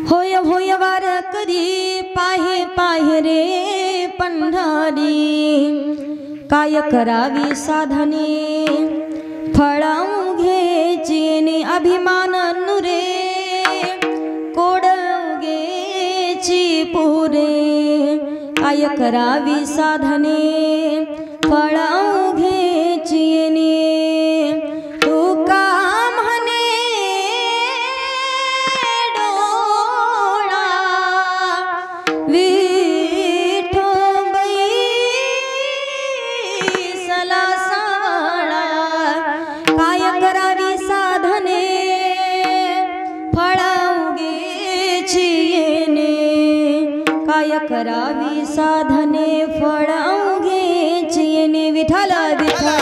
होय होय वारकरी पाहे पाहे रे पंढरी काय करावी साधने फळाऊ घ्यायची अभिमान नुरे कोडगेची पुरे काय करावी साधने फळाऊ घ्यायची करावी साधने फळाऊ घ्यायची विठ्ठल विठ्ठल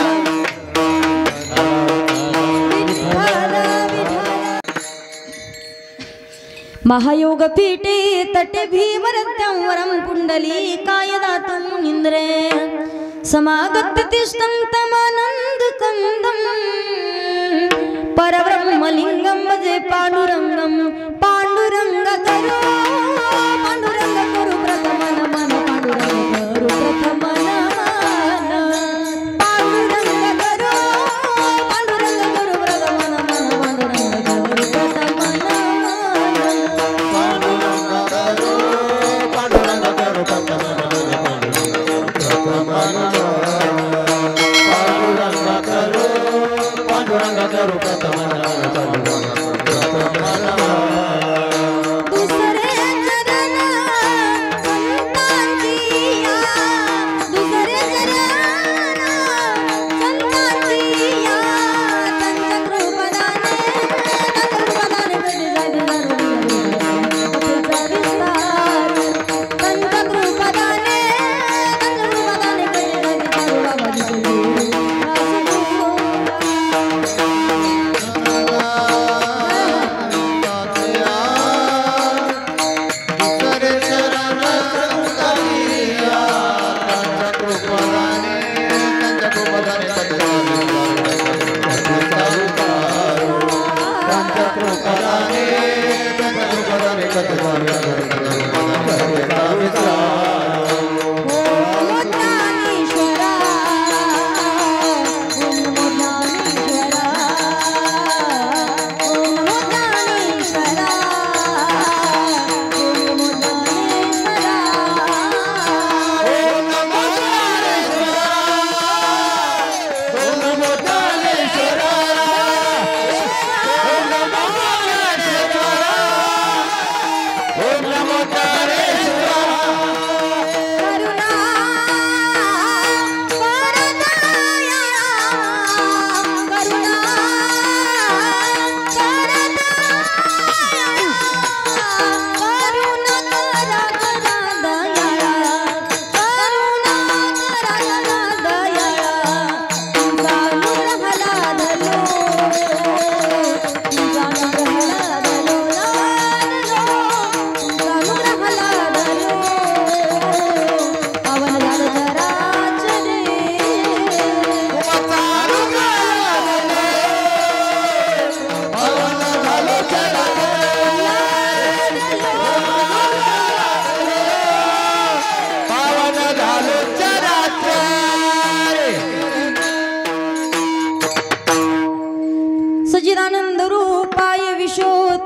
महायोग पीठे तटे भीमरत्यांवरं पुंडली काय दातं इंद्रे समागत तिष्ठं तमानंद कंदं परब्रह्मलिंगं भजे पांडुरंगं पांडुरंग करो पांडुरंग करो प्रथमन मन पांडुरंग करो प्रथमन मन पांडुरंग करो पांडुरंग करो प्रथमन मन पांडुरंग करो प्रथमन पांडुरंग करो प्रथमन पांडुरंग करो प्रथमन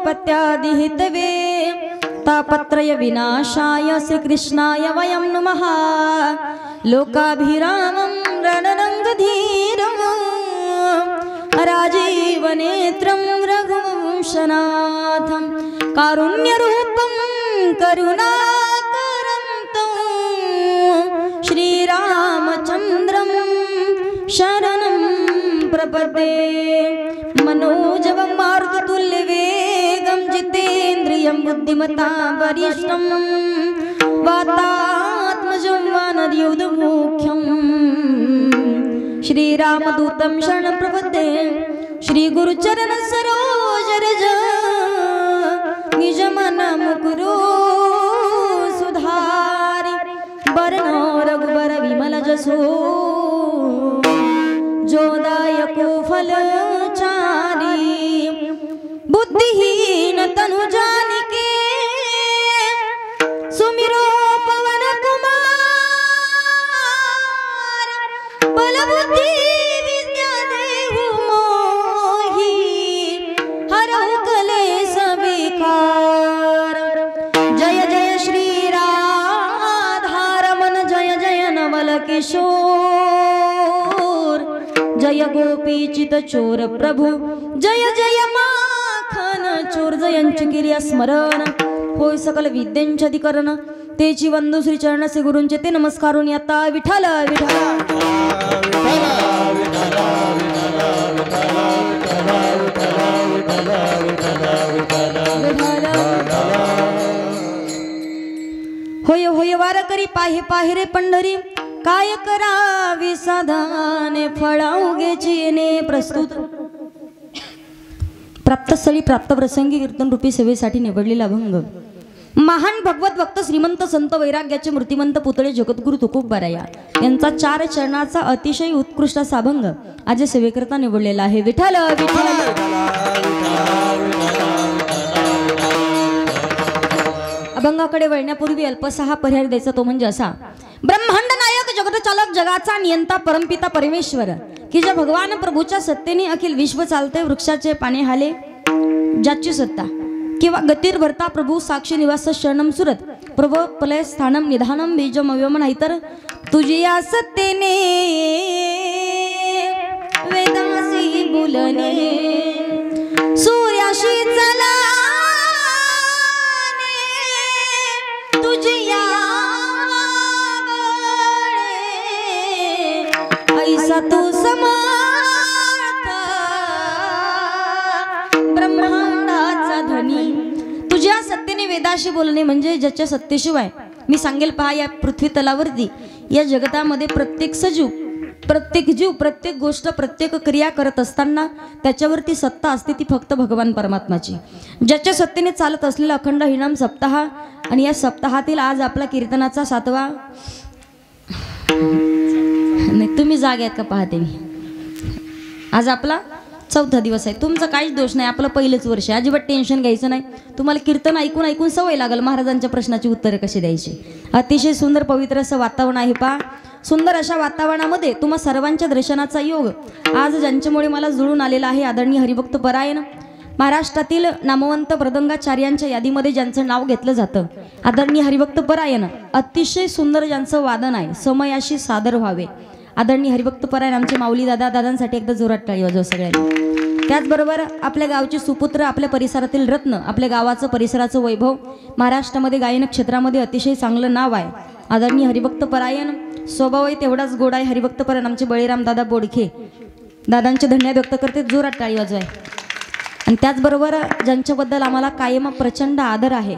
पत्यादिहितवे तापत्रय विनाशाय श्रीकृष्णाय वयं नमः लोकाभिरामं रणरङ्गधीरं राजीवनेत्रं रघुवंशनाथं कारुण्यरूपं करुणाकरन्तं श्रीरामचन्द्रं शरणं प्रपद्ये मनोजवं मारुततुल्यवेगं जितेन्द्रियं बुद्धिमतां वरिष्ठं वातात्मजं वानरयूथमुख्यं श्रीरामदूतं शरणं प्रपद्ये श्रीगुरुचरण सरोज रज निजमन मुकुरो सुधारि वर्णो रघुवर विमल जसो जोदायको फल बुद्धिहीन तनु जानिके सुमिरो पवन कुमार बल बुद्धि विद्या देहु मोहि हरहु कलेश विकार जय जय श्री राधारमण जय जय नवल किशोर जय गोपी चित चोर प्रभु जय जय माखन चोर जयंच किर्या स्मरण होय सकल विद्यांचे अधिकरण तेची वंदू श्री चरणाचे गुरूंचे ते नमस्कारून आता विठ्ठल विठ्ठल होय होय वारकरी पाहे पाहे रे पंढरी काय करावी साधाने फळाउगेची येणे प्रस्तुत प्राप्तस्थळी प्राप्त प्रसंगी कीर्तन रूपी सेवेसाठी निवडलेला अभंग महान भगवत भक्त श्रीमंत संत वैराग्याचे मूर्तिमंत पुतळे जगद्गुरु तुकोबाराया यांचा 4 चरणाचा अतिशय उत्कृष्ट असा अभंग आज सेवेकरता निवडलेला आहे विठ्ठल विठ्ठल अभंगाकडे वळण्यापूर्वी अल्पसा हा पर्याय द्यायचा तो म्हणजे असा ब्रह्मांड नायक जगतचालक जगाचा नियंता परमपिता परमेश्वर की ज्या भगवान प्रभूच्या सत्तेने अखिल विश्व चालते वृक्षाचे पाने हाले ज्याची सत्ता किंवा गतीर भरता प्रभू साक्षी निवास शरणम सुरत प्रभ पलय स्थानम निधानम बीजम अव्यम नाहीतर तुझी या सत्तेने वेदासी बोलणे सूर्याशी चला तुझी या ऐसा तू समर्थ ब्रह्मांडाचा धनी तुझ्या सत्तेने वेदाशी बोलणे म्हणजे ज्याच्या सत्तेशिवाय मी सांगेल पहा या पृथ्वी तलावरती या जगतामध्ये प्रत्येक सजीव प्रत्येक जीव प्रत्येक गोष्ट प्रत्येक क्रिया करत असताना त्याच्यावरती सत्ता असते ती फक्त भगवान परमात्माची ज्याच्या सत्तेने चालत असलेला अखंड हरिनाम सप्ताह आणि या सप्ताहातील आज आपला कीर्तनाचा 7वा नाही तुम्ही जागे आहेत का पाहते मी आज आपला 4था दिवस आहे तुमचा काहीच दोष नाही आपलं पहिलंच वर्ष आहे अजिबात टेन्शन घ्यायचं नाही तुम्हाला कीर्तन ऐकून ऐकून सवय लागेल महाराजांच्या प्रश्नाची उत्तरे कशी द्यायची अतिशय सुंदर पवित्र असं वातावरण आहे पहा सुंदर अशा वातावरणामध्ये तुम्हा सर्वांच्या दर्शनाचा योग आज ज्यांच्यामुळे मला जुळून आलेला आहे आदरणीय हरिभक्त परायण महाराष्ट्रातील नामवंत मृदंगाचार्यांच्या यादीमध्ये ज्यांचं नाव घेतलं जातं आदरणीय हरिभक्त परायण अतिशय सुंदर ज्यांचं वादन आहे समयाशी सादर व्हावे आदरणीय हरिभक्त परायण आमचे माऊली दादांसाठी एकदा जोरात टाळी वाजवा सगळ्यांनी त्याचबरोबर आपल्या गावचे सुपुत्र आपल्या परिसरातील रत्न आपल्या गावाचं परिसराचं वैभव महाराष्ट्रामध्ये गायन क्षेत्रामध्ये अतिशय चांगलं नाव आहे आदरणीय हरिभक्त परायण स्वभावही तेवढाच गोड आहे हरिभक्त परायण आमचे बळीराम दादा बोडखे दादांचे धन्यवाद व्यक्त करते जोरात टाळी वाजवाय आणि त्याचबरोबर ज्यांच्याबद्दल आम्हाला कायम प्रचंड आदर आहे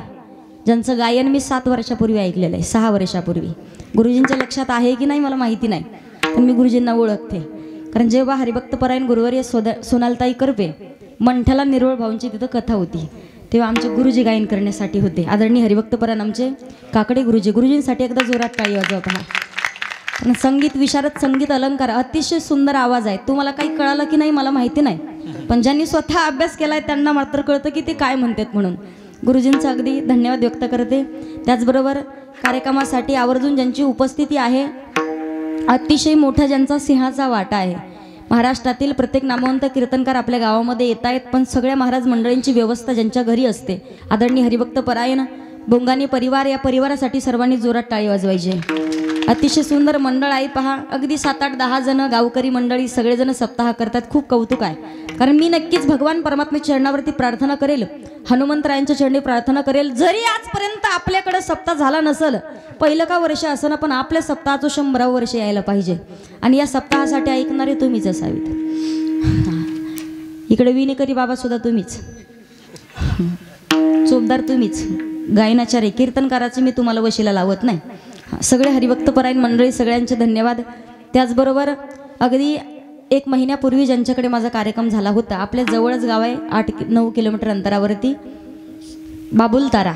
ज्यांचं गायन मी 7 वर्षापूर्वी ऐकलेलं आहे 6 वर्षापूर्वी गुरुजींच्या लक्षात आहे की नाही मला माहिती नाही पण मी गुरुजींना ओळखते कारण जेव्हा हरिभक्त परायण गुरुवर्य सोनालताई करपे मंठ्याला निरोळ भाऊंची तिथं कथा होती तेव्हा आमचे गुरुजी गायन करण्यासाठी होते आदरणीय हरिभक्त परायण आमचे काकडे गुरुजींसाठी एकदा जोरात टाळी वाजवा पहा संगीत विशारद संगीत अलंकार अतिशय सुंदर आवाज आहे तुम्हाला काही कळालं की नाही मला माहिती नाही पण ज्यांनी स्वतः अभ्यास केलाय त्यांना मात्र कळतं की ते काय म्हणतात म्हणून गुरुजींचं अगदी धन्यवाद व्यक्त करते त्याचबरोबर कार्यक्रमासाठी आवर्जून ज्यांची उपस्थिती आहे अतिशय मोठा ज्यांचा सिंहाचा वाटा आहे महाराष्ट्रातील प्रत्येक नामवंत कीर्तनकार आपल्या गावामध्ये येत आहेत पण सगळ्या महाराज मंडळींची व्यवस्था ज्यांच्या घरी असते आदरणीय हरिभक्त परायण बोंगानी परिवार या परिवारासाठी सर्वांनी जोरात टाळी वाजवायची अतिशय सुंदर मंडळ आहे पहा अगदी 7-8-10 जण गावकरी मंडळी सगळेजण सप्ताह करतात खूप कौतुक आहे कारण मी नक्कीच भगवान परमात्म्याच्या चरणावरती प्रार्थना करेल हनुमंतरायांच्या चरणी प्रार्थना करेल जरी आजपर्यंत आपल्याकडे सप्ताह झाला नसेल पहिलं का वर्ष असं पण आपल्या सप्ताहाचं 100वं वर्ष यायला पाहिजे आणि या सप्ताहासाठी ऐकणारे तुम्हीच असावीत इकडे विनेकरी बाबा सुद्धा तुम्हीच चोपदार तुम्हीच गायनाचार्य कीर्तनकाराचे मी तुम्हाला वशीला लावत नाही सगळे हरिभक्त परायण मंडळी सगळ्यांचे धन्यवाद त्याचबरोबर अगदी 1 महिन्यापूर्वी ज्यांच्याकडे माझा कार्यक्रम झाला होता आपल्या जवळच गाव आहे 8-9 किलोमीटर अंतरावरती बाबुलतारा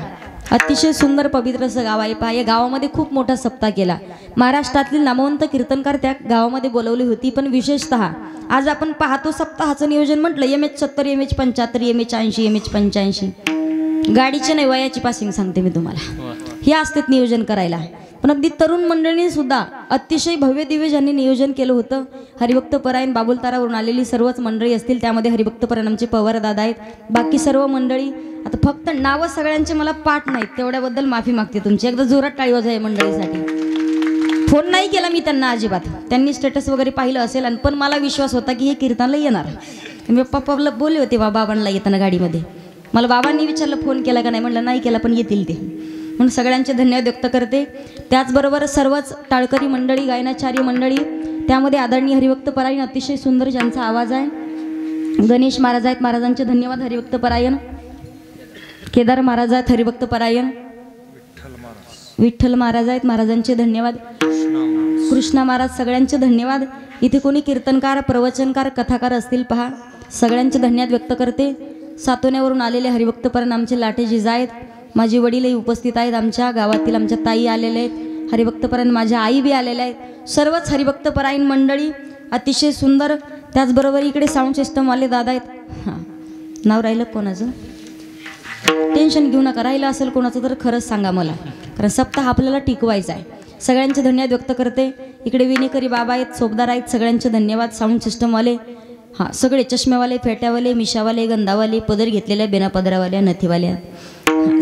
अतिशय सुंदर पवित्र असं गाव आहे पहा. या गावामध्ये खूप मोठा सप्ताह केला. महाराष्ट्रातील नामवंत कीर्तनकार त्या गावामध्ये बोलवली होती. पण विशेषतः आज आपण पाहतो सप्ताहाचं नियोजन म्हटलं MH 70 MH 75 MH 80 MH 85 गाडीचे नाही वयाची पासिंग सांगते मी तुम्हाला. हे असतेच नियोजन करायला. पण अगदी तरुण मंडळींनी सुद्धा अतिशय भव्य दिव्य ज्यांनी नियोजन केलं होतं. हरिभक्त परायण बाबुलतारावरून आलेली सर्वच मंडळी असतील. त्यामध्ये हरिभक्त परायण आमचे पवार दादा आहेत. बाकी सर्व मंडळी. आता फक्त नावं सगळ्यांचे मला पाठ नाहीत तेवढ्याबद्दल माफी मागते तुमची. एकदा जोरात टाळी वाजवा मंडळीसाठी. फोन नाही केला मी त्यांना अजिबात. त्यांनी स्टेटस वगैरे पाहिलं असेल आणि पण मला विश्वास होता की हे कीर्तनाला येणार. मी पप्पाला बोलले होते बाबांना येताना गाडीमध्ये. मला बाबांनी विचारलं फोन केला का नाही. म्हटलं नाही केला पण येतील ते. म्हणून सगळ्यांचे धन्यवाद व्यक्त करते. त्याचबरोबर सर्वच टाळकरी मंडळी गायनाचार्य मंडळी त्यामध्ये आदरणीय हरिभक्त परायण अतिशय सुंदर ज्यांचा आवाज आहे गणेश महाराज आहेत. महाराजांचे धन्यवाद. हरिभक्त परायण केदार महाराज आहेत. हरिभक्त परायण विठ्ठल महाराज आहेत. महाराजांचे धन्यवाद. कृष्णा महाराज सगळ्यांचे धन्यवाद. इथे कोणी कीर्तनकार प्रवचनकार कथाकार असतील पहा सगळ्यांचे धन्यवाद व्यक्त करते. सातोण्यावरून आलेले हरिभक्त परायण आमचे लाटे जिजा आहेत. माझे वडीलही उपस्थित आहेत. आमच्या गावातील आमच्या ताई आलेल्या आहेत. हरिभक्त परायण माझ्या आई बी आलेल्या आहेत. सर्वच हरिभक्त परायण मंडळी अतिशय सुंदर. त्याचबरोबर इकडे साऊंड सिस्टमवाले दादा आहेत. हां नाव राहिलं कोणाचं टेन्शन घेऊ नका. राहिलं असेल कोणाचं तर खरंच सांगा मला. कारण सप्ताह आपल्याला टिकवायचा आहे. सगळ्यांचे धन्यवाद व्यक्त करते. इकडे विनेकरी बाबा आहेत सोबदार आहेत. सगळ्यांचे धन्यवाद. साऊंड सिस्टमवाले हां सगळे चष्मेवाले फेट्यावाले मिशावाले गंधावाले पदर घेतलेल्या बेनापदरावाल्या नथीवाल्या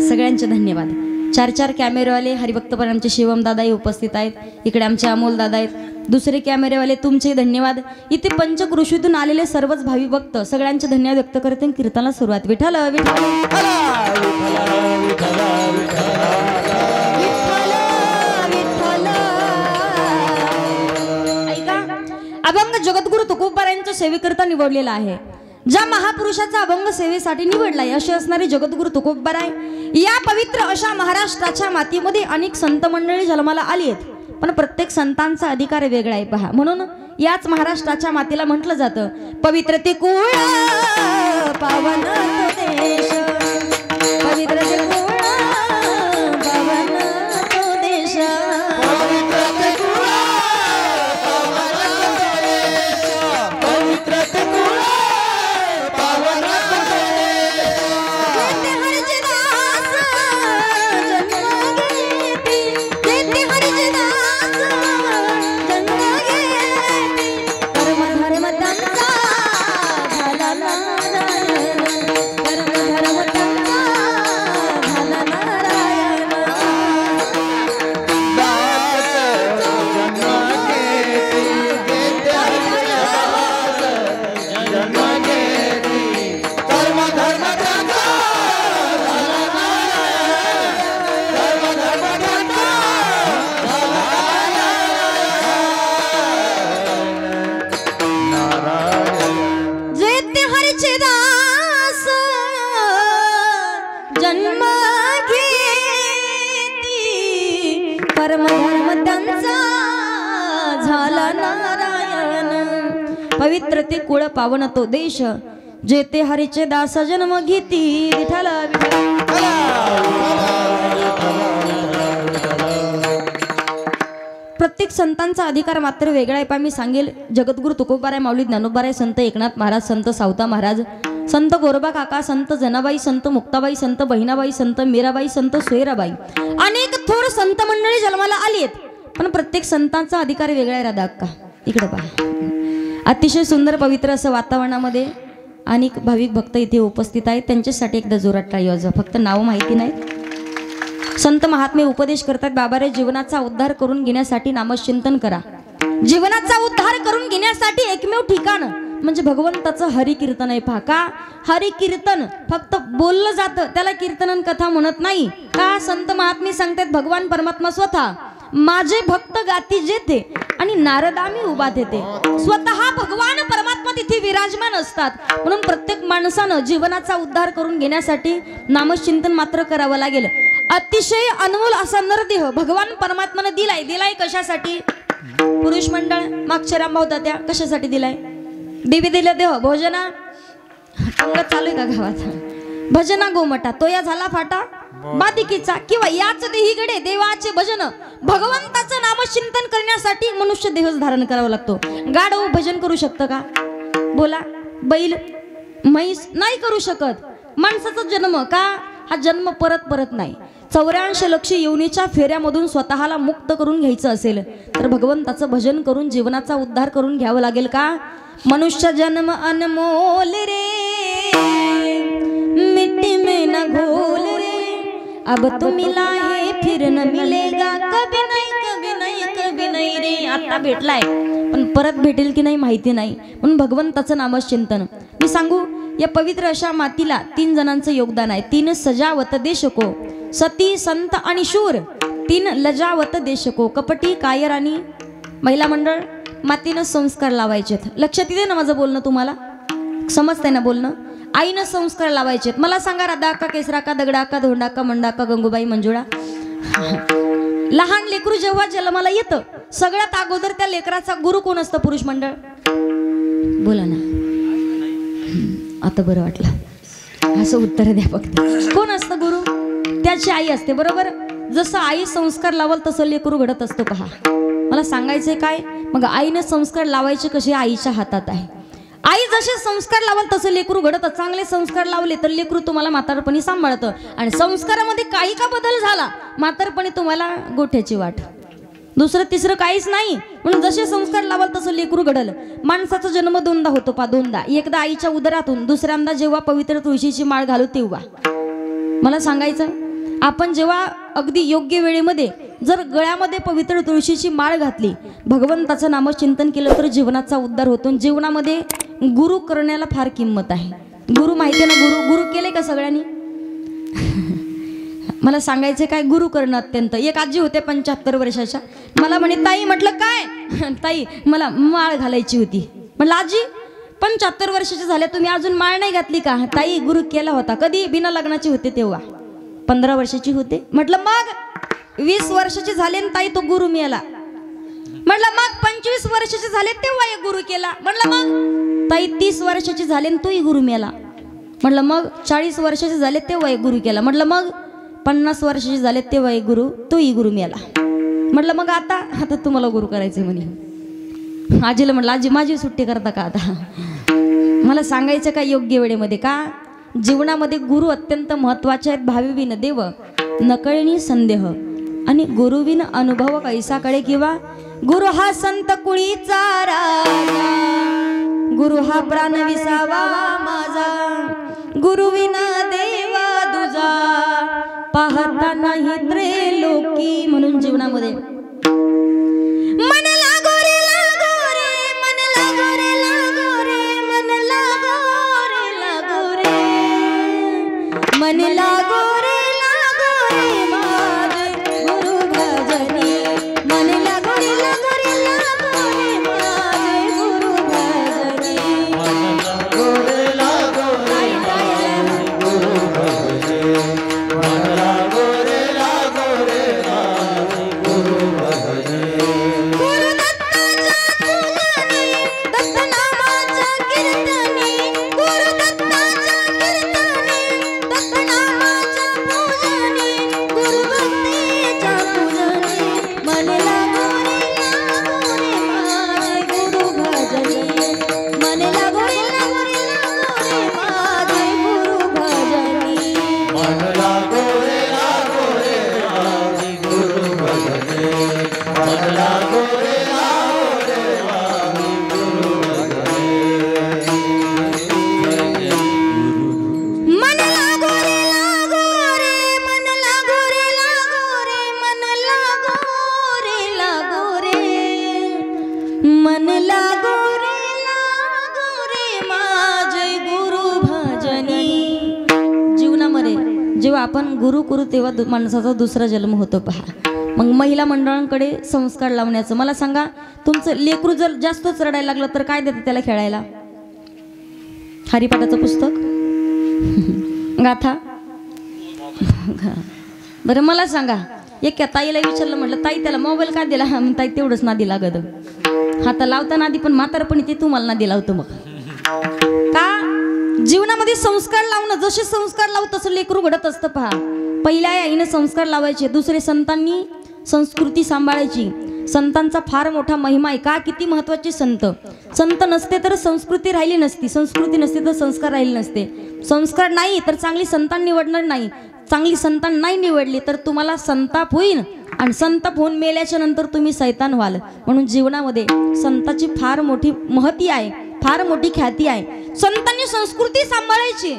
सगळ्यांचे धन्यवाद. 4 कॅमेरेवाले हरिभक्त परायण आमचे शिवम दादाही उपस्थित आहेत. इकडे आमचे अमोल दादा आहेत. दुसरे कॅमेरेवाले तुमचे धन्यवाद. इथे पंचकृषीतून आलेले सर्वच भावी भक्त सगळ्यांचे धन्यवाद व्यक्त करते. कीर्तनाला सुरुवात. विठ्ठल विठ्ठल ऐका अभंग जगद्गुरु तुकोबारायांच्या सेवेकरता निवडलेला आहे. ज्या महापुरुषाचा अभंग सेवेसाठी निवडलाय असे असणारे जगद्गुरु तुकोबाराय या पवित्र अशा महाराष्ट्राच्या मातीमध्ये अनेक संत मंडळी जन्माला आली आहेत. पण प्रत्येक संतांचा अधिकार वेगळा आहे पहा. म्हणून याच महाराष्ट्राच्या मातीला म्हटलं जातं पवित्र ते कुळ पावन तो देश. पवित्र ते कुळ पावन तो देश. पवित्र ते कुळ पावन तो देश जेते हरीचे दास जन्म घेती. विठ्ठल प्रत्येक संतांचा अधिकार मात्र वेगळा आहे. मी सांगेल जगद्गुरु तुकोबाराय माऊली ज्ञानोबाराय संत एकनाथ महाराज संत सावता महाराज संत गोरोबा काका संत जनाबाई संत मुक्ताबाई संत बहिणाबाई संत मीराबाई संत सोयराबाई अनेक थोर संत मंडळी जन्माला आली आहेत. पण प्रत्येक संतांचा अधिकार वेगळा आहे. राधा अक्का इकडे पहा. अतिशय सुंदर पवित्र असं वातावरणामध्ये अनेक भाविक भक्त इथे उपस्थित आहेत. त्यांच्यासाठी एकदा जोरात टाळी वाजवा. फक्त नाव माहिती नाहीत. संत महात्मे उपदेश करतात बाबारे जीवनाचा उद्धार करून घेण्यासाठी नामचिंतन करा. जीवनाचा उद्धार करून घेण्यासाठी एकमेव ठिकाण म्हणजे भगवंताचं हरिकीर्तन आहे पहा. का हरिकीर्तन फक्त बोललं जातं त्याला कीर्तन कथा म्हणत नाही का. संत महात्मे सांगतात भगवान परमात्मा स्वतः माझे भक्त गाती जेथे आणि नारदामी उभा तेथे. स्वतः भगवान परमात्मा तिथे विराजमान असतात. म्हणून प्रत्येक माणसानं जीवनाचा उद्धार करून घेण्यासाठी नामचिंतन मात्र करावं लागेल. अतिशय अनमोल असा नरदेह भगवान परमात्माने दिलाय कशासाठी. पुरुष मंडळ मागच्या रामभाऊ तात्या कशासाठी दिलाय. देवी दिला देह भोजना अंग चालू आहे का गावात. भजना गोमटा तो या झाला फाटा बादिकीचा किंवा याच देहीकडे देवाचे भजन भगवंताचं नामचिंतन करण्यासाठी मनुष्य देह धारण करावा लागतो. गाढव भजन करू शकतं का? बोला. बैल म्हैस नाही करू शकत. माणसाचा जन्म का? हा जन्म परत परत नाही. 84 लक्ष योनीच्या फेऱ्यामधून स्वतःला मुक्त करून घ्यायचं असेल तर भगवंताचं भजन करून जीवनाचा उद्धार करून घ्यावं लागेल का? मनुष्य जन्म अनमोल रे मिट्टी में न घोल रे अब तो मिला है फिर न मिलेगा कभी नहीं कभी नहीं कभी नहीं रे. आता भेटलाय पण परत भेटेल की नाही माहिती नाही. म्हणून भगवंताचं नामचिंतन. मी सांगू या पवित्र अशा मातीला 3 जणांचं योगदान आहे. 3 सजावत देशको सती संत आणि शूर 3 लजावत देशको. कपटी कायर आणि महिला मंडळ मातीनं संस्कार लावायचेत. लक्षात येते ना माझं बोलणं? तुम्हाला समजतंय ना बोलणं? आईनं संस्कार लावायचेत. मला सांगा राधा का केसरा का दगडा का धोंडा का मंडा का गंगूबाई मंजुळा. लहान लेकरू जेव्हा जन्माला येतं सगळ्यात अगोदर त्या लेकराचा गुरु कोण असतं? पुरुष मंडळ. बोला ना. आता बरं वाटलं. असं उत्तर द्या फक्त. कोण असतं गुरु? त्याची आई असते. बरोबर. जसं आई संस्कार लावल तसं लेकरू घडत असतो. पहा मला सांगायचंय काय? मग आईने संस्कार लावायचे कसे? आईच्या हातात आहे. आई जसे संस्कार लावल तसं लेकरू घडत. चांगले संस्कार लावले तर लेकरू तुम्हाला म्हातारपणी सांभाळतं. आणि संस्कारामध्ये काही का बदल झाला म्हातारपणी तुम्हाला गोठ्याची वाट. दुसरं तिसरं काहीच नाही. म्हणून जसे संस्कार लावाल तसं लेकरू घडल. माणसाचा जन्म 2दा होतो. पा 2दा. एकदा आईच्या उदरातून, दुसऱ्यांदा जेव्हा पवित्र तुळशीची माळ घालू तेव्हा. मला सांगायचं आपण जेव्हा अगदी योग्य वेळेमध्ये जर गळ्यामध्ये पवित्र तुळशीची माळ घातली भगवंताचं नामचिंतन केलं तर जीवनाचा उद्धार होतो. जीवनामध्ये गुरु करण्याला फार किंमत आहे. गुरु माहिती आहे ना? गुरु गुरु केले का सगळ्यांनी? मला सांगायचे काय? गुरु करणं अत्यंत. एक आजी होते 75 वर्षाच्या. मला म्हणे ताई. म्हटलं काय? ताई मला माळ घालायची होती. म्हटलं आजी 75 वर्षाचे झाले तुम्ही अजून माळ नाही घातली का? ताई गुरु केला होता. कधी? बिना लग्नाची होते तेव्हा. 15 वर्षाची होते. म्हटलं मग 20 वर्षाचे झाले ताई तो गुरु मिळाला. म्हटलं मग 25 वर्षाचे झाले तेव्हा एक गुरु केला. म्हटलं मग ताई 30 वर्षाचे झाले तोही गुरु मिळाला. म्हटलं मग 40 वर्षाचे झाले तेव्हा एक गुरु केला. म्हटलं मग 50 वर्षाचे झाले तेव्हा एक गुरु तोही गुरु मिळाला. म्हटलं मग आता आता तुम्हाला गुरु करायचे म्हणे. आजीला म्हटलं आजी माझी सुट्टी करता का आता? मला सांगायचं का योग्य वेळेमध्ये का? जीवनामध्ये गुरु अत्यंत महत्वाचे आहेत. भावीविन देव नकळणी संदेह आणि गुरुविन अनुभव कैसा कळे. किंवा गुरु हा संत कुळीचा राजा गुरु हा प्राण विसावा माझा गुरुविना देवा दुजा पाहता नाही त्रिलोकी. म्हणून जीवनामध्ये मन लागो रे लागो रे मन लागो रे लागो रे मन लागो रे लागो रे मन लागो रे लागो रे माझे गुरु भजनी. मन लागो रे लागो रे लागो रे माझे गुरु भजनी. मन लागो रे लागो रे माझे गुरु भजनी. मन लागो रे लागो रे माझे गुरु भजनी. गुरु दत्ताच्या पूजनी दत्त नामाच्या कीर्तनी गुरु दत्ताच्या कीर्तनी दत्त नामाच्या पूजनी गुरु भक्तीच्या पूजनी. मन लागो रे माझे गुरु भजनी. मन लागो रे माझे गुरु भजनी. मन लागो रे माझे गुरु भजनी. मन लागो रे माझे गुरु भजनी. मन लागो रे मन लागो रे मन लागो रे मन लागो रे माझे गुरु भजनी. जीवनामध्ये जेव्हा आपण गुरु करू तेव्हा माणसाचा दुसरा जन्म होतो. पहा मग महिला मंडळांकडे संस्कार लावण्याचं. मला सांगा तुमचं लेकरू जर जास्तच रडायला लागलं तर काय देतं त्याला खेळायला? हरिपाठाचं पुस्तक गाथा. बरं मला सांगा एका ताईला विचारलं म्हटलं ताई त्याला मोबाईल का दिला? हा ताई तेवढंच नादी लागत. हाता लावता नादी पण म्हातारपणी ते तुम्हाला नादी लावतो. मग का? जीवनामध्ये त्याच्यामध्ये संस्कार लावणं, जसे संस्कार लावू तसं लेकरू घडत असतं पहा. पहिल्या आईनं संस्कार लावायचे, दुसरे संतांनी संस्कृती सांभाळायची. संतांचा फार मोठा महिमा आहे. का? किती महत्वाचे संत. संत नसते तर संस्कृती राहिली नसती, संस्कृती नसते तर संस्कार राहिले नसते. संस्कार नाही तर चांगली संतान निवडणार नाही. चांगली संतान नाही निवडली तर तुम्हाला संताप होईल आणि संताप होऊन मेल्याच्या नंतर तुम्ही सैतान व्हाल. म्हणून जीवनामध्ये संताची फार मोठी महती आहे, फार मोठी ख्याती आहे. संतांनी संस्कृती सांभाळायची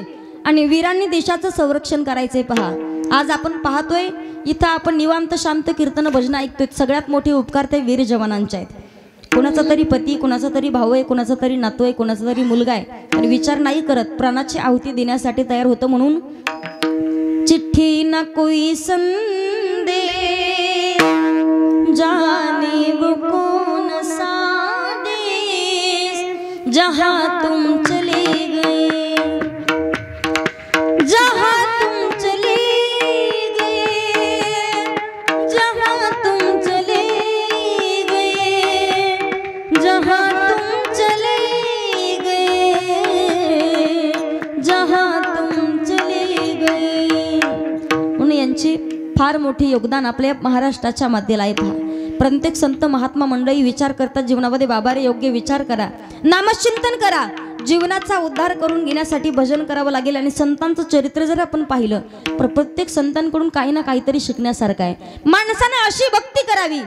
आणि वीरांनी देशाचं संरक्षण करायचंय. पहा आज आपण पाहतोय इथं आपण निवांत शांत कीर्तन भजन ऐकतोय. सगळ्यात मोठे उपकार ते वीर जवानांचे आहेत. कोणाचा तरी पती, कोणाचा तरी भाऊ आहे, कोणाचा तरी नातू आहे, कोणाचा तरी मुलगा आहे आणि विचार नाही करत प्राणाची आहुती देण्यासाठी तयार होतं. म्हणून चिट्ठी ना कोई संदेश जाने वो कौन सा देश जहाँ तुम चले गए, जहाँ तुम चले गए, जहाँ तुम चले गए, जहाँ तुम चले गए, जहाँ तुम चले गए. म्हणून यांची फार मोठे योगदान आपल्या महाराष्ट्राच्या मध्येला आहे. पहा प्रत्येक संत महात्मा मंडळी विचार करतात जीवनामध्ये. बाबा रे योग्य विचार करा, नामचिंतन करा, जीवनाचा उद्धार करून घेण्यासाठी भजन करावं लागेल. आणि संतांचं चरित्र जर आपण पाहिलं तर प्रत्येक संतांकडून काही ना काहीतरी शिकण्यासारखं आहे. माणसाने अशी भक्ती करावी,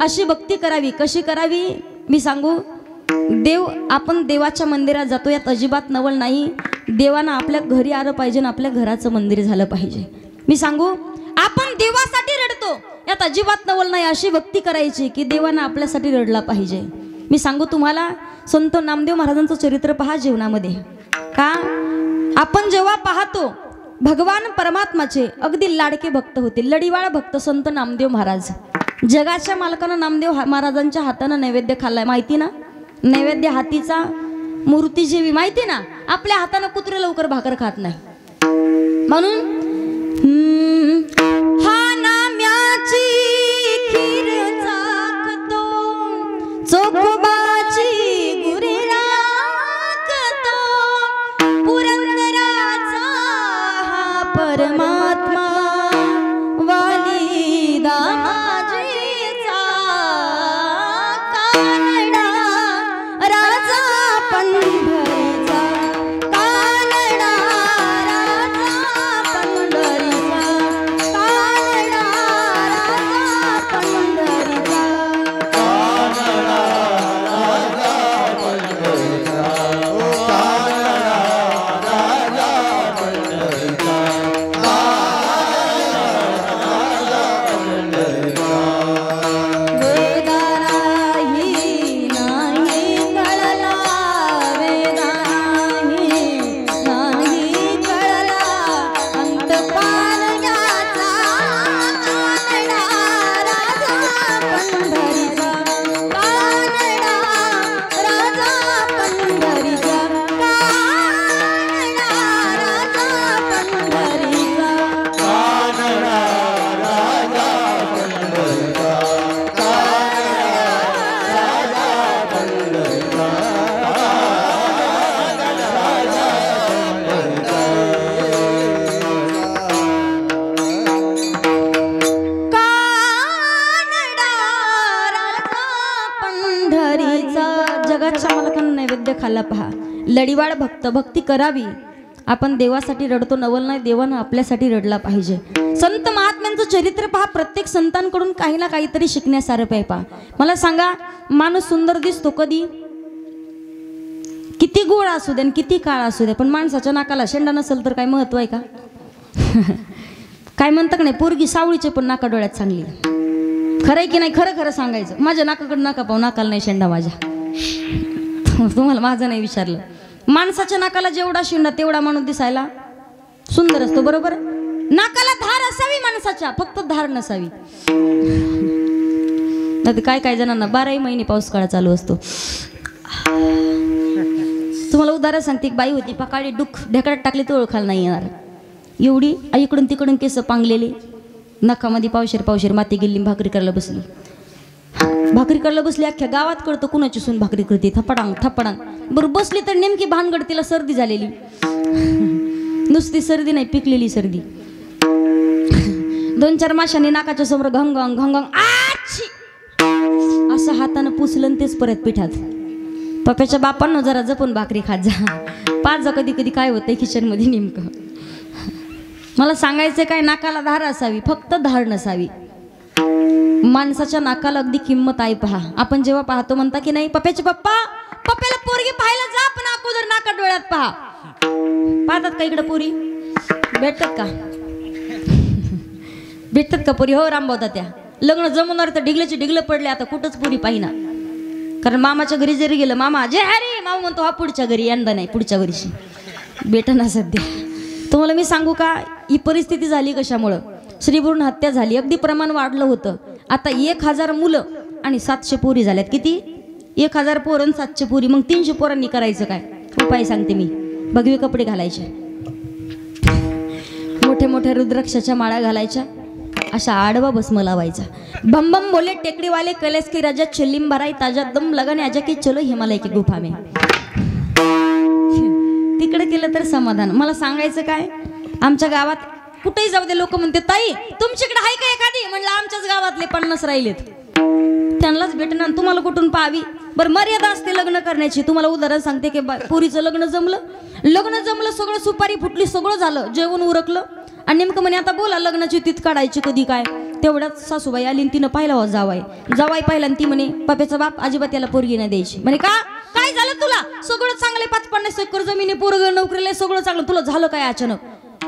अशी भक्ती करावी. कशी करावी मी सांगू. देव, आपण देवाच्या मंदिरात जातो यात अजिबात नवल नाही. देवानं आपल्या घरी आलं पाहिजे आणि आपल्या घराचं मंदिर झालं पाहिजे. मी सांगू, आपण देवासाठी रडतो यात अजिबात नवल नाही. अशी भक्ती करायची की देवानं आपल्यासाठी रडला पाहिजे. मी सांगू तुम्हाला, संत नामदेव महाराजांचं चरित्र पहा जीवनामध्ये. का? आपण जेव्हा पाहतो भगवान परमात्माचे अगदी लाडके भक्त होते, लढीवाळ भक्त संत नामदेव महाराज. जगाच्या मालकानं नामदेव महाराजांच्या हातानं नैवेद्य खाल्लाय, माहिती ना. नैवेद्य हातीचा मूर्ती जेवी, माहिती ना. आपल्या हातानं कुत्रे लवकर भाकर खात नाही. म्हणून हा नाम्याची खीर चाखतो, चोखोबाची गुरे राखतो, पुरंदराचा हा परमात्मा वाली दामाजीचा कानडा राजा पंढरीचा, कानडा राजा पंढरीचा, कानडा राजा पंढरीचा. जगाच्या मालकानं नैवेद्य खाल्ला. पहा लढीवाळ भक्त, भक्ती करावी. आपण देवासाठी रडतो नवल नाही, देवानं आपल्यासाठी रडला पाहिजे. संत महात्म्यांचं चरित्र पहा. प्रत्येक संतांकडून काही ना काहीतरी शिकण्यासारखं आहे. पहा मला सांगा, माणूस सुंदर दिसतो कधी, किती गोळ असू दे आणि किती काळ असू दे, पण माणसाच्या नाकाला शेंडा नसेल तर काय महत्व आहे का? काय म्हणतं का नाही, पोरगी सावळीचे पण नाका डोळ्यात चांगली. खरं आहे की नाही? खरं खरं सांगायचं. माझ्या नाकाकडे नाका पाहू, नाकाला नाही शेंडा माझ्या. तुम्हाला माझं नाही विचारलं. माणसाच्या नाकाला जेवढा शेंडा तेवढा माणूस दिसायला सुंदर असतो, बरोबर. नाकाला धार असावी माणसाच्या, फक्त धार नसावी. नाही काय काय जणांना 12 महिने पाऊस काळ चालू असतो. तुम्हाला उदाहरण सांगते. एक बाई होती, पकाळी डुक ढेकळ्यात टाकली तर ओळखायला नाही येणार एवढी. इकडून तिकडून केस पांगलेले, नखामध्ये पावशेर पावशेर माती गेली, भाकरी करायला बसली. भाकरी करायला बसली, अख्ख्या गावात कळतं कुणाची सून भाकरी करते. थपडांग थपडांग बरं बसली तर नेमकी भानगड तिला सर्दी झालेली, नुसती सर्दी नाही पिकलेली सर्दी. 2-4 माशांनी नाकाच्या समोर घंगंग घंगंग आची असं हातानं पुसलं तेच परत पिठात. पप्याच्या बापांना जरा जपून भाकरी खात जा, पाच जा कधी कधी काय होतंय किचन मध्ये नेमकं. मला सांगायचं काय, नाकाला धार असावी, फक्त धार नसावी. माणसाच्या नाकाला अगदी किंमत आहे. पहा आपण जेव्हा पाहतो म्हणता की नाही पप्याचे पप्पा, पप्याला पोरगी पाहायला जा पण अगोदर नाका डोळ्यात पहा. पाहतात का इकडे पोरी? भेटतात का? भेटतात का पोरी? हो रामभाऊ त्या लग्न जमवणार तर ढिगल्याचे ढिगलं पडले, आता कुठंच पोरी पाहिना. कारण मामाच्या घरी जरी गेलं, मामा जे हरी, मामा म्हणतो हा पुढच्या घरी, यंदा नाही पुढच्या वर्षी. भेटना सध्या. तुम्हाला मी सांगू का ही परिस्थिती झाली कशामुळं? श्रीभ्रूण हत्या झाली, अगदी प्रमाण वाढलं होतं. आता 1000 मुलं आणि 700 पोरी झाल्यात. किती? 1000 पोरं आणि 700 पोरी. मग 300 पोरांनी करायचं काय? उपाय सांगते मी. भगवे कपडे घालायचे, मोठ्या मोठ्या रुद्राक्षाच्या माळा घालायच्या, अशा आडवा भस्म लावायचा. बम बम बोले टेकडीवाले कैलाश की राजा चिल्लिम भराई ताजा दम लगन आजा की चलो हिमालय की गुफा में. तिकडे केलं तर समाधान. मला सांगायचं काय, आमच्या गावात कुठेही जाऊ दे लोक म्हणते ताई तुमच्याकडे आहे का एखादी? म्हणलं आमच्याच गावातले 50 राहिलेत, त्यांनाच भेटणार, तुम्हाला कुठून पाहावी? बरं मर्यादा असते लग्न करण्याची. तुम्हाला उदाहरण सांगते की पोरीचं लग्न जमलं, सगळं सुपारी फुटली, सगळं झालं, जेवण उरकलं आणि नेमकं म्हणे आता बोला लग्नाची तीत काढायची कधी काय. तेवढ्यात सासूबाई आली आणि तिनं पाहिला हो जावाई पाहिला आणि ती म्हणे पप्याचा बाप अजिबात याला पोरगी नाही द्यायची. म्हणे का? काय झालं तुला? सगळं चांगले 5-50 एकर जमिनी, पोरग नोकरीला, सगळं चांगलं, तुला झालं काय अचानक?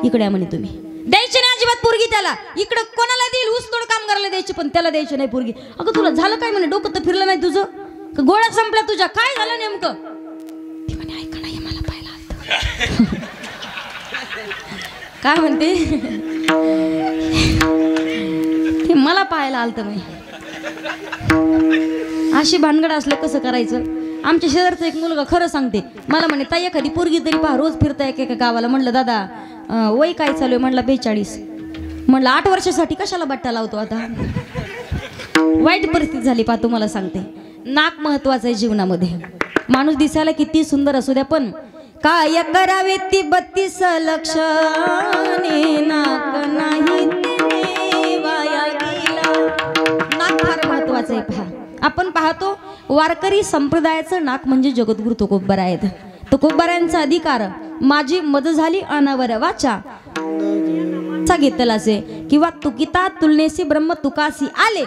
इकडे या म्हणे तुम्ही द्यायची नाही अजिबात पोरगी त्याला. इकडं कोणाला देईल? ऊसतोड कामगाराला द्यायची, पण त्याला द्यायची नाही पोरगी. अगं तुला झालं काय? म्हणे डोकं तर फिरलं नाही तुझं? गोळ्या संपल्या तुझ्या? काय झालं नेमकं? ती म्हणे ऐका नाही मला पाहिला आलतं. काय म्हणते? ते मला पाहायला आलतं मी. अशी भानगड असलं कसं करायचं? आमच्या शेजारचा एक मुलगा खरं सांगते मला म्हणे ताई एखादी पोरगी तरी पहा, रोज फिरता एका गावाला. म्हणलं दादा वय काय चालू आहे? म्हणला 42. म्हणलं 8 वर्षासाठी कशाला बट्टा लावतो आता? वाईट परिस्थिती झाली पहा तुम्हाला सांगते. नाक महत्वाचं आहे जीवनामध्ये. माणूस दिसायला किती सुंदर असू द्या पण काय करावे ती 32 लक्षणे, नाक नाही ते वाया गेला. नाक फार महत्वाचं आहे. पहा आपण पाहतो वारकरी संप्रदायाचं नाक म्हणजे जगद्गुरु तुकोबराय आहेत. तुकोबरायांचा अधिकार माझी मद झाली अनावर वाचा घेतलासे किंवा तुकिता तुलनेसी ब्रह्म तुकासी आले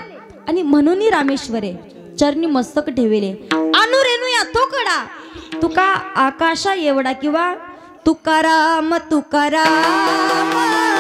आणि म्हणून रामेश्वरे चरणी मस्तक ठेवले. अनुरेणुया तो कडा तुका आकाशा एवढा किंवा तुकाराम तुकाराम तुकाराम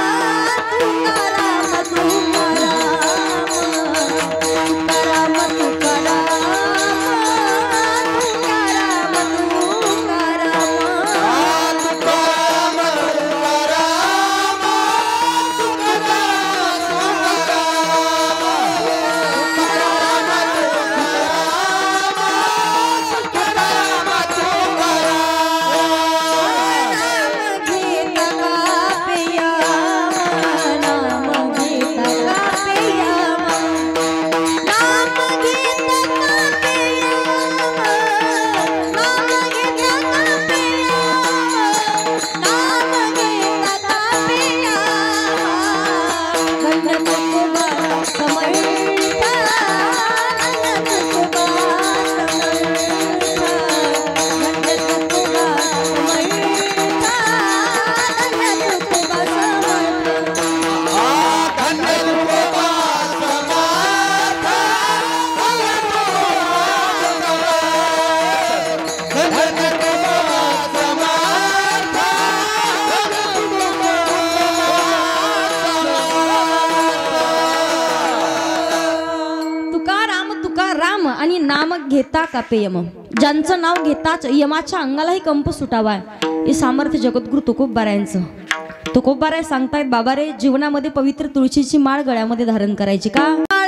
तुकाराम तुकाराम घेता कापे यम. ज्यांचं नाव घेताच यमाच्या अंगालाही कंप सुटावा हे सामर्थ्य जगद्गुरु तुकोबरायांचं. तुकोबराय सांगतायत बाबा रे जीवनामध्ये पवित्र तुळशीची माळ गळ्यामध्ये धारण करायची. का माळ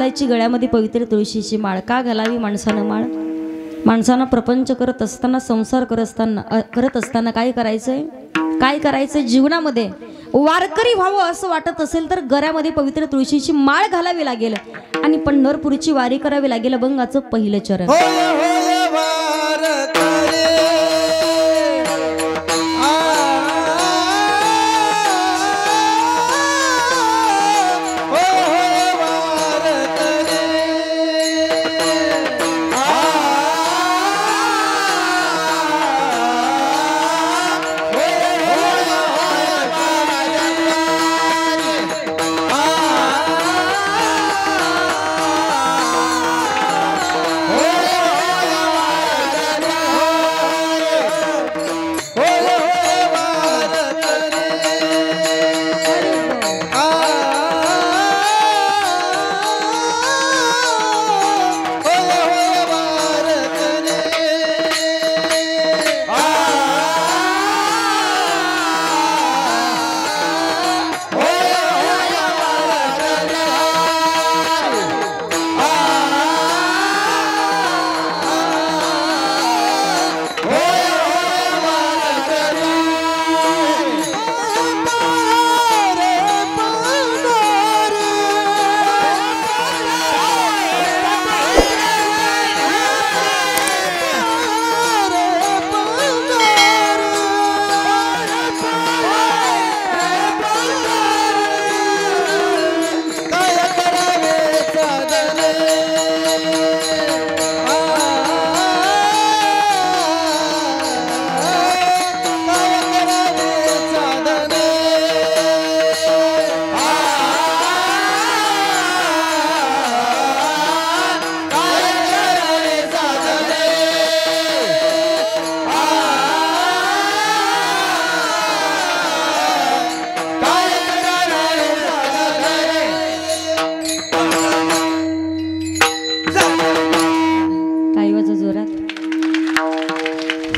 घालायची गळ्यामध्ये पवित्र तुळशीची माळ. का घालावी माणसानं माळ? माणसानं प्रपंच करत असताना, संसार करत असताना काय करायचंय? काय करायचंय जीवनामध्ये? वारकरी व्हावं असं वाटत असेल तर गळ्यामध्ये पवित्र तुळशीची माळ घालावी लागेल आणि पंढरपूरची वारी करावी लागेल. अभंगाचं पहिलं चरण. होय होय वारकरी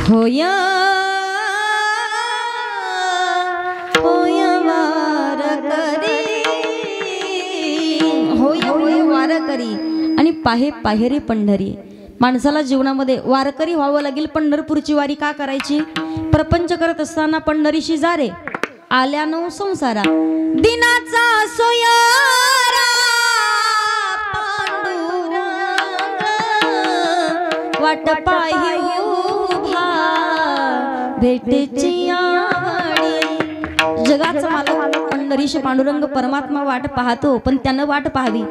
होय होय वारकरी, होय होय वारकरी आणि पाहे पाहेरी पंढरी. माणसाला जीवनामध्ये वारकरी व्हावं लागेल. पंढरपूरची वारी का करायची? प्रपंच करत असताना पंढरीशी जा रे आल्यानो संसारा, दिनाचा सोयारा पांडुरंग, वाट पाहि उभा भेटेची आडी. जगाचा मालक पंढरीशी पांडुरंग परमात्मा वाट पाहतो, पण त्यानं वाट पाहावी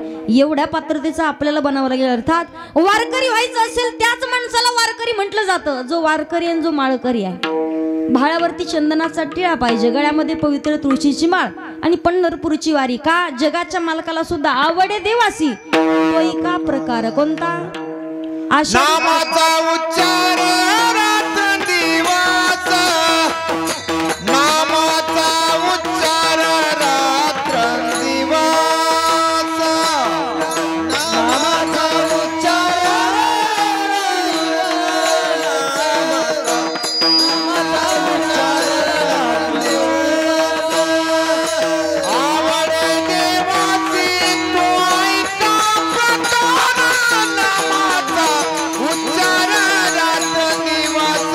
एवढ्या पात्रतेचा आपल्याला बनावं लागेल. अर्थात वारकरी व्हायचं असेल त्याच माणसाला वारकरी म्हटलं जातं, जो वारकरी आणि जो माळकरी आहे. भाळावरती चंदनाचा टिळा पाहिजे, गळ्यामध्ये पवित्र तुळशीची माळ आणि पंढरपूरची वारी. का? जगाच्या मालकाला सुद्धा आवडे देवासी. तो एका प्रकार कोणता? नामाचा उच्चार रात्रंदिवस, नामाचा उच्चार रात्रंदिवस, नामाचा उच्चार आवडे देवासी तो ऐका प्रकार, नामाचा उच्चार रात्रंदिवस,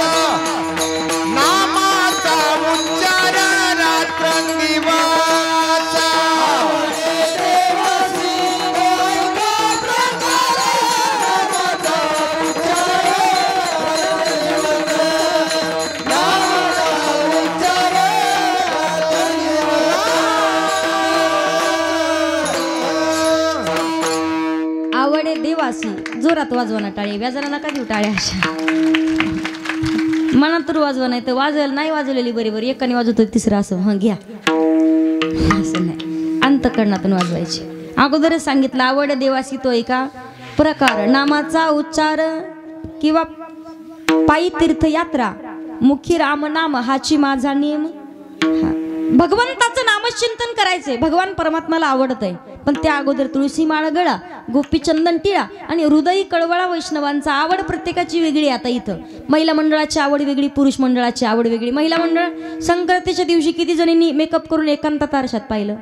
नामाचा उच्चार रात्रंदिवस. आवडे देवासी तो ऐका प्रकार, नामाचा उच्चार रात्रंदिवस, नामाचा उच्चार रात्रंदिवस. आवडे देवासी. जोरात वाजवा ना टाळे, व्याजाला नका देऊ टाळ्या अशा. मनात तर वाजवा, नाही तर वाजवायला नाही वाजवलेली बरी बरी. एकाने वाजवतो तिसरं असं हं घ्या, असं नाही, अंतकरणातून वाजवायची. अगोदरच सांगितलं आवड देवासी तो एका प्रकार. नामाचा उच्चार किंवा पायी तीर्थयात्रा, मुखी राम नाम हाची माझा नियम. भगवंताचं नामचिंतन करायचंय. भगवान परमात्माला आवडत आहे, पण त्या अगोदर तुळशी माळ गळा, गोपी चंदन टिळा आणि हृदयी कळवळा. वैष्णवांचा आवड प्रत्येकाची वेगळी. आता इथं महिला मंडळाची आवड वेगळी, पुरुष मंडळाची आवड वेगळी. महिला मंडळ संक्रांतीच्या दिवशी किती जणींनी मेकअप करून एकांतात आरशात पाहिलं?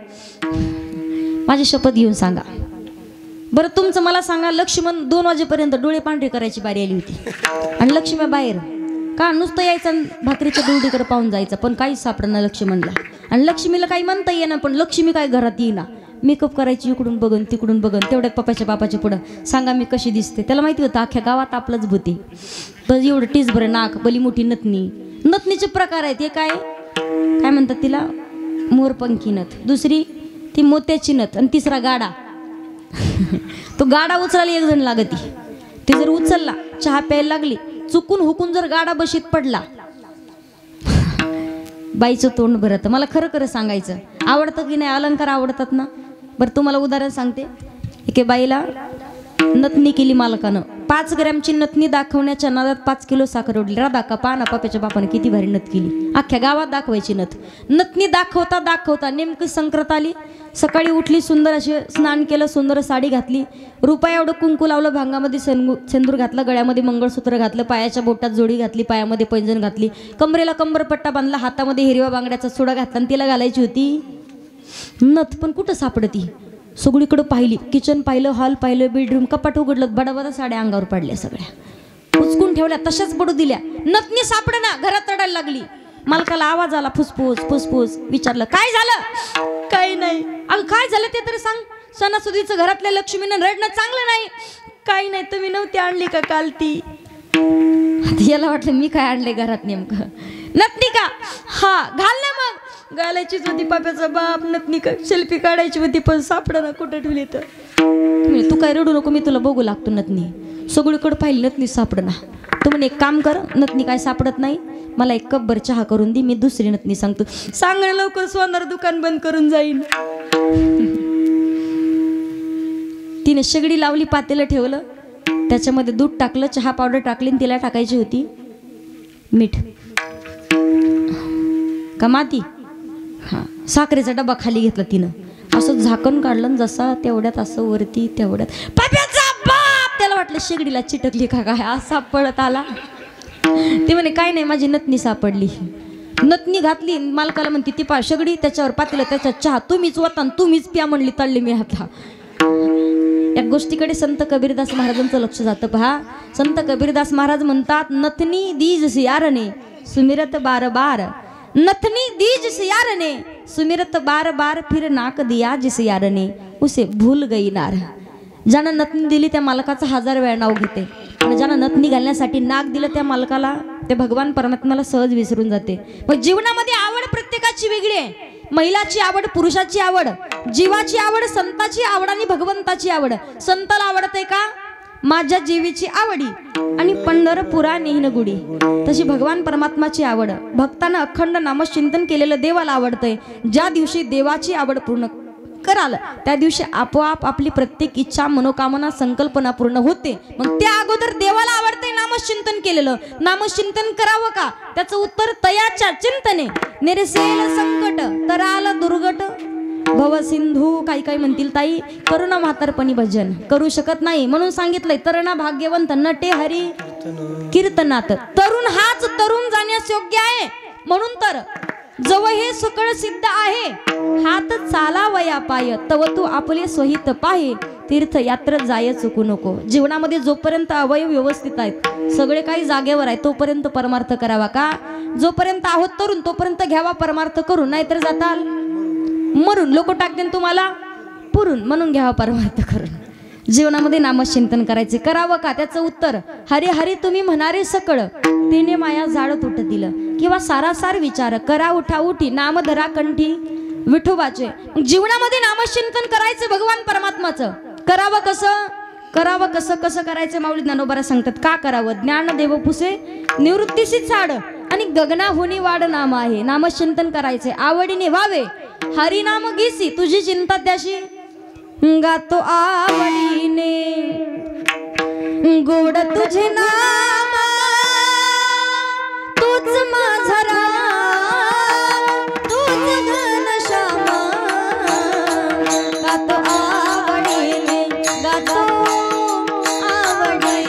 माझी शपथ घेऊन सांगा. बरं तुमचं मला सांगा, लक्ष्मण 2 वाजेपर्यंत डोळे पांढरे करायची बारी आली होती आणि लक्ष्मी बाहेर का नुसतं यायचं भाकरीच्या दुरडीकडे पाहून जायचं, पण काहीच सापडणार लक्ष्मणला. आणि लक्ष्मीला काही म्हणता येईना, पण लक्ष्मी काय घरात येईना. मेकअप करायची, इकडून बघन तिकडून बघन, तेवढ्यात पप्पाच्या बापाच्या पुढं सांगा मी कशी दिसते. त्याला माहिती होतं अख्ख्या गावात आपलंच भूते. तर एवढं टीस भरं नाक, बली मोठी नथनी. नथनीचे प्रकार आहेत. हे काय काय म्हणतात तिला, मोरपंखी नथ, दुसरी ती मोत्याची नथ, आणि तिसरा गाडा. तो गाडा उचलायला एक जण लागती. ते जर उचलला, चहा प्यायला लागली, चुकून हुकून जर गाडा बशीत पडला, बाईचं तोंड भरत. मला खरं खरं सांगायचं, आवडतं की नाही अलंकार आवडतात ना. बरं तुम्हाला उदाहरण सांगते. एके बाईला नथनी केली मालकानं. 5 ग्रॅमची नथनी दाखवण्याच्या नादात 5 किलो साखर ओढली. राधा का पाना पाप्याच्या बापाने किती भारी नथ केली. अख्ख्या गावात दाखवायची नथ. नथनी दाखवता दाखवता नेमकी संक्रांत आली. सकाळी उठली, सुंदर असे स्नान केलं, सुंदर साडी घातली, रुपया एवढं कुंकू लावलं, भांगामध्ये सेंदूर घातला, गळ्यामध्ये मंगळसूत्र घातलं, पायाच्या बोटात जोडी घातली, पायामध्ये पैंजण घातली, कमरेला कंबरपट्टा बांधला, हातामध्ये हिरव्या बांगड्याचा सोडा घातला, आणि तिला घालायची होती नथ. पण कुठं सापडती. सगळीकडं पाहिली, किचन पाहिलं, हॉल पाहिलं, बेडरूम, कपाट उघडलं, बडाबडा साड्या अंगावर पडल्या, सगळ्या उचकून ठेवल्या, तशाच पडू दिल्या. नथनी सापडना, घरात रडायला लागली. मालकाला आवाज आला, फुसफुस फुसफुस. विचारलं काय झालं. काही नाही. अगं काय झालं ते तरी सांग. सणासुदीचं घरातल्या लक्ष्मीनं रडणं चांगलं नाही. काही नाही, तुम्ही नव्हती आणली का काल ती. याला वाटलं मी काय आणले घरात नेमकं. नथनी का, हा घाल ना मग. घालायचीच होती, पाप्याचा बाप. नथनी का सेल्फी काढायची होती, पण सापडा कुठं ठेवली. तर तू काय रडू नको, मी तुला बघू लागतो. नथनी सगळीकडे पाहिली, नथनी सापडना. तू म्हणे एक काम कर, नथनी काय सापडत नाही, मला 1 कपभर चहा करून दे, मी दुसरी नथनी सांगतो. सांगणं लवकर, सोनार दुकान बंद करून जाईन. तिने शेगडी लावली, पातेलं ठेवलं, त्याच्यामध्ये दूध टाकलं, चहा पावडर टाकली, तिला टाकायची होती मीठ का माती. हा, साखरेचा डबा खाली घेतला तिनं, असं झाकण काढलं, जसा तेवढ्यात असं वरती, तेवढ्यात पाप्याचा बाप. त्याला वाटलं शेगडीला चिटकली का काय, असा पळत आला. ते म्हणे काय नाही, माझी नथनी सापडली. नथनी घातली, मालकाला म्हणती ती पा शेगडी, त्याच्यावर पातेलं, त्याच्यात चहा, तुम्हीच वतान तुम्हीच प्या म्हणली, तळली मी आता. या गोष्टीकडे संत कबीरदास महाराजांचं लक्ष जातं. पहा, संत कबीरदास महाराज म्हणतात, नथनी these सियारने सुमिरत bar bar, Nathni these सियारने सुमिरत बार बार, फिर नाक दिया जिस यारने उसे भूल गई नार. ज्यानं नथनी दिली त्या मालकाचं 1000 वेळा नाव घेते, आणि ज्यानं नथनी घालण्यासाठी नाक दिलं त्या मालकाला, ते भगवान परमात्म्याला सहज विसरून जाते. मग जीवनामध्ये आवड प्रत्येकाची वेगळी आहे. महिलाची आवड, पुरुषाची आवड, जीवाची आवड, संताची आवड आणि भगवंताची आवड. संताला आवडते का, माझ्या जीवीची आवडी आणि पंढरपुरा नेहन गुडी. तशी भगवान परमात्माची आवड, भक्तानं अखंड नामचिंतन केलेलं देवाला आवडतंय. ज्या दिवशी देवाची आवड पूर्ण कराल, त्या दिवशी आपोआप आपली प्रत्येक इच्छा, मनोकामना, संकल्पना पूर्ण होते. मग त्या अगोदर देवाला आवडतंय नामचिंतन केलेलं. नामचिंतन करावं का, त्याचं उत्तर तयाच्या चिंतने. निरसेल संकट तराल दुर्गट भव सिंधू. काही काही म्हणतील ताई करुणा म्हातारपणी भजन करू शकत नाही, म्हणून सांगितलंय तरुणा भाग्यवंत नटे हरी कीर्तनात. तरुण हाच तरुण जाण्यास योग्य आहे. म्हणून तर जवळ हे सकळ सिद्ध आहे, हात चालावया पाय, तव तू आपले स्वहित पाहे, तीर्थयात्र जाय चुकू नको. जीवनामध्ये जोपर्यंत अवयव व्यवस्थित आहेत, सगळे काही जागेवर आहे, तोपर्यंत परमार्थ करावा. का, जोपर्यंत आहोत तरुण तोपर्यंत घ्यावा परमार्थ करून, नाहीतर जाताल मरून. लोक टाकतील तुम्हाला पुरून, म्हणून घ्यावा परमार्थ करून. जीवनामध्ये नामचिंतन करायचे. करावं का, त्याचं उत्तर हरी हरी तुम्ही म्हणारे सकळ, तिने माया झाड तुटतील. किंवा सारासार विचार करा उठा उठी, नाम धरा कंठी विठोबाचे. जीवनामध्ये नामचिंतन करायचं भगवान परमात्माचं. करावं कसं, करावं कसं, कसं करायचं माऊली ज्ञानोबा सांगतात. का करावं, ज्ञान देव पुसे निवृत्तीशी चाड, आणि गगना होनी वाढ नाम आहे. नामचिंतन करायचे, आवडीने व्हावे. हरिनाम घेसी तुझी चिंता त्याशी, गातो आवडीने गोड तुझे नाम, तूच माझा राम, तूच घनश्याम. गातो आवडीने, गातो आवडीने.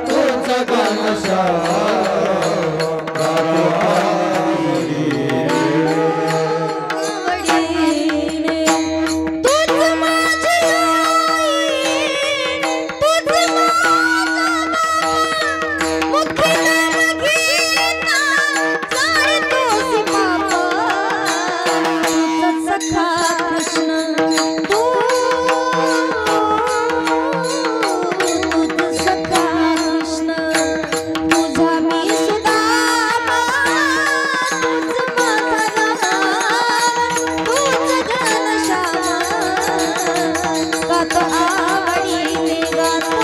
तुझ गातो आवडीने गातो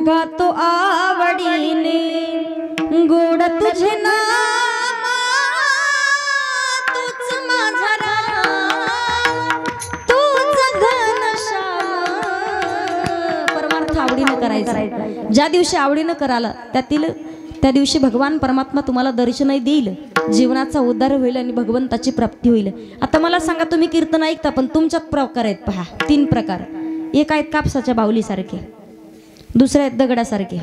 गातो आवडीने गोड तुझे नाम तूच माझा राम तूच घनश्याम परमार्थ आवडीने करायचा ज्या दिवशी आवडीने कराला त्या दिवशी भगवान परमात्मा तुम्हाला दर्शनही देईल जीवनाचा उद्धार होईल आणि भगवंताची प्राप्ती होईल। आता मला सांगा तुम्ही कीर्तन ऐकता पण तुमच्यात प्रकार आहेत पहा 3 प्रकार। एक आहेत कापसाच्या बाहुलीसारखे दुसरे आहेत दगडासारखे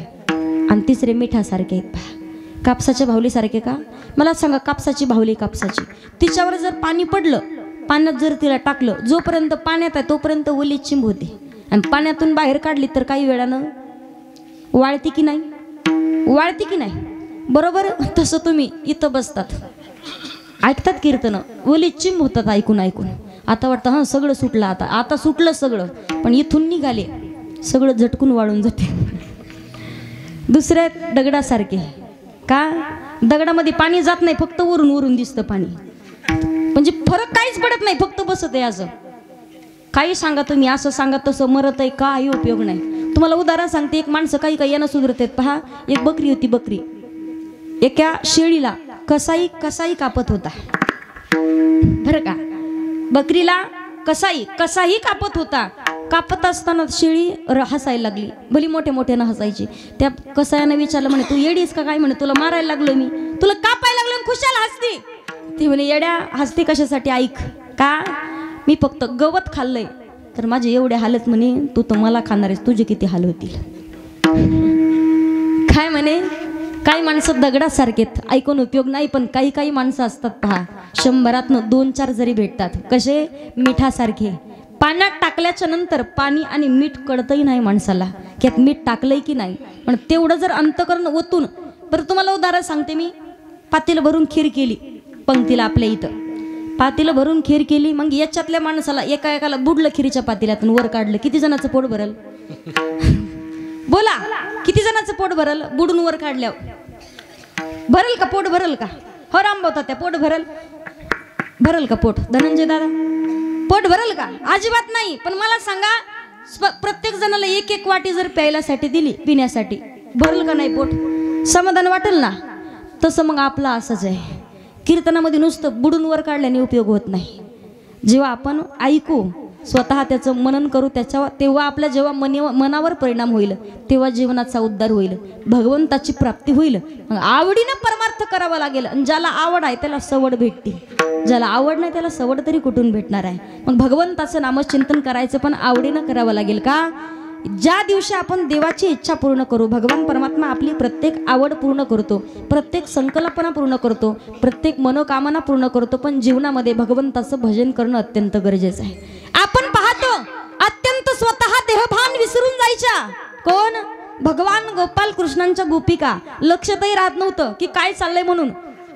आणि तिसरे मिठासारखे आहेत पहा। कापसाच्या बाहुलीसारखे का मला सांगा कापसाची बाहुली कापसाची तिच्यावर जर पाणी पडलं पाण्यात जर तिला टाकलं जोपर्यंत पाण्यात आहे तोपर्यंत ओली चिंब होते आणि पाण्यातून बाहेर काढली तर काही वेळानं वाळती की नाही वाळती की नाही बरोबर तसं तुम्ही इथं बसतात ऐकतात कीर्तन ओली चिंब होतात ऐकून ऐकून आता वाटतं हां सगळं सुटलं आता सुटलं सगळं पण इथून निघाले सगळं झटकून वाळून जाते। दुसऱ्या दगडासारखे का दगडामध्ये पाणी जात नाही फक्त वरून वरून दिसतं पाणी म्हणजे फरक काहीच पडत नाही फक्त बसत आहे असं काही सांगा तुम्ही असं सांगा तसं मरत आहे काही उपयोग नाही। तुम्हाला उदाहरण सांगते एक माणसं काही यांना सुधरत आहेत पहा एक बकरी होती बकरी एका शेळीला कसाई कापत होता बरं का बकरीला कसाही कापत होता कापत असताना शेळी हसायला लागली भली मोठ्यानं हसायची त्या कसायानं विचारलं म्हणे तू येडीस का काय म्हणे तुला मारायला लागलो मी तुला कापायला लागलो खुशाल हसती ती म्हणे येड्या हसते कशासाठी ऐक का मी फक्त गवत खाल्लंय तर माझे एवढे हालत म्हणे तू तर मला खाणार आहेस तुझे किती हाल होतील काय म्हणे काही माणसं दगडासारखेत ऐकून उपयोग नाही पण काही माणसं असतात पहा 100तनं 2-4 जरी भेटतात कसे मिठासारखे पाण्यात टाकल्याच्या नंतर पाणी आणि मीठ कळतही नाही माणसाला की यात मीठ टाकलंय की नाही पण तेवढं जर अंतकरण ओतून बरं तुम्हाला उदाहरण सांगते मी पातेलं भरून खीर केली पंक्तीला आपल्या इथं पातेलं भरून खीर केली मग याच्यातल्या माणसाला एकाला बुडलं खिरीच्या पातेल्यातून वर काढलं किती जणांचं पोट भरल बोला किती जणांचं पोट भरल बुडून वर काढल्यावर भरल का पोट भरल का हो रामभाऊ त्या पोट भरल का पोट धनंजय दादा पोट भरल का अजिबात नाही पण मला सांगा प्रत्येक जणाला एक वाटी जर प्यायल्यासाठी दिली पिण्यासाठी भरल का नाही पोट समाधान वाटेल ना तसं मग आपला असंच आहे कीर्तनामध्ये नुसतं बुडून वर काढल्याने उपयोग होत नाही जेव्हा आपण ऐकू स्वतः त्याचं मनन करू तेव्हा आपल्या जेव्हा मनावर परिणाम होईल तेव्हा जीवनाचा उद्धार होईल भगवंताची प्राप्ती होईल मग आवडीनं परमार्थ करावा लागेल आणि ज्याला आवड आहे त्याला सवड भेटते ज्याला आवड नाही त्याला सवड तरी कुठून भेटणार आहे मग भगवंताचं नामचिंतन करायचं पण आवडीनं करावं लागेल का ज्या दिवशी आपण देवाची इच्छा पूर्ण करू भगवान परमात्मा आपली प्रत्येक आवड पूर्ण करतो प्रत्येक संकल्पना पूर्ण करतो प्रत्येक मनोकामना पूर्ण करतो पण जीवनामध्ये भगवंताचं भजन करणं अत्यंत गरजेचं आहे। आपण पाहतो अत्यंत स्वतः देहभान विसरून जायच्या कोण भगवान गोपाल कृष्णांच्या गोपिका लक्षातही राहत नव्हतं की काय चाललंय म्हणून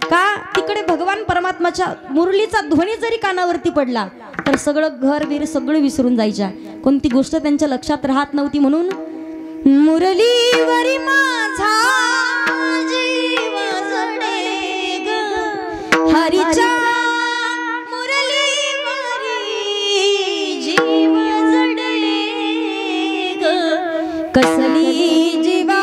का तिकडे भगवान परमात्माच्या मुरलीचा ध्वनी जरी कानावरती पडला तर सगळं घर बीर सगळं विसरून जायच्या कोणती गोष्ट त्यांच्या लक्षात राहत नव्हती म्हणून मुरलीवरी माझा जीव जडे ग हरीच्या मुरलीवरी जीव जडे ग कसली जीवा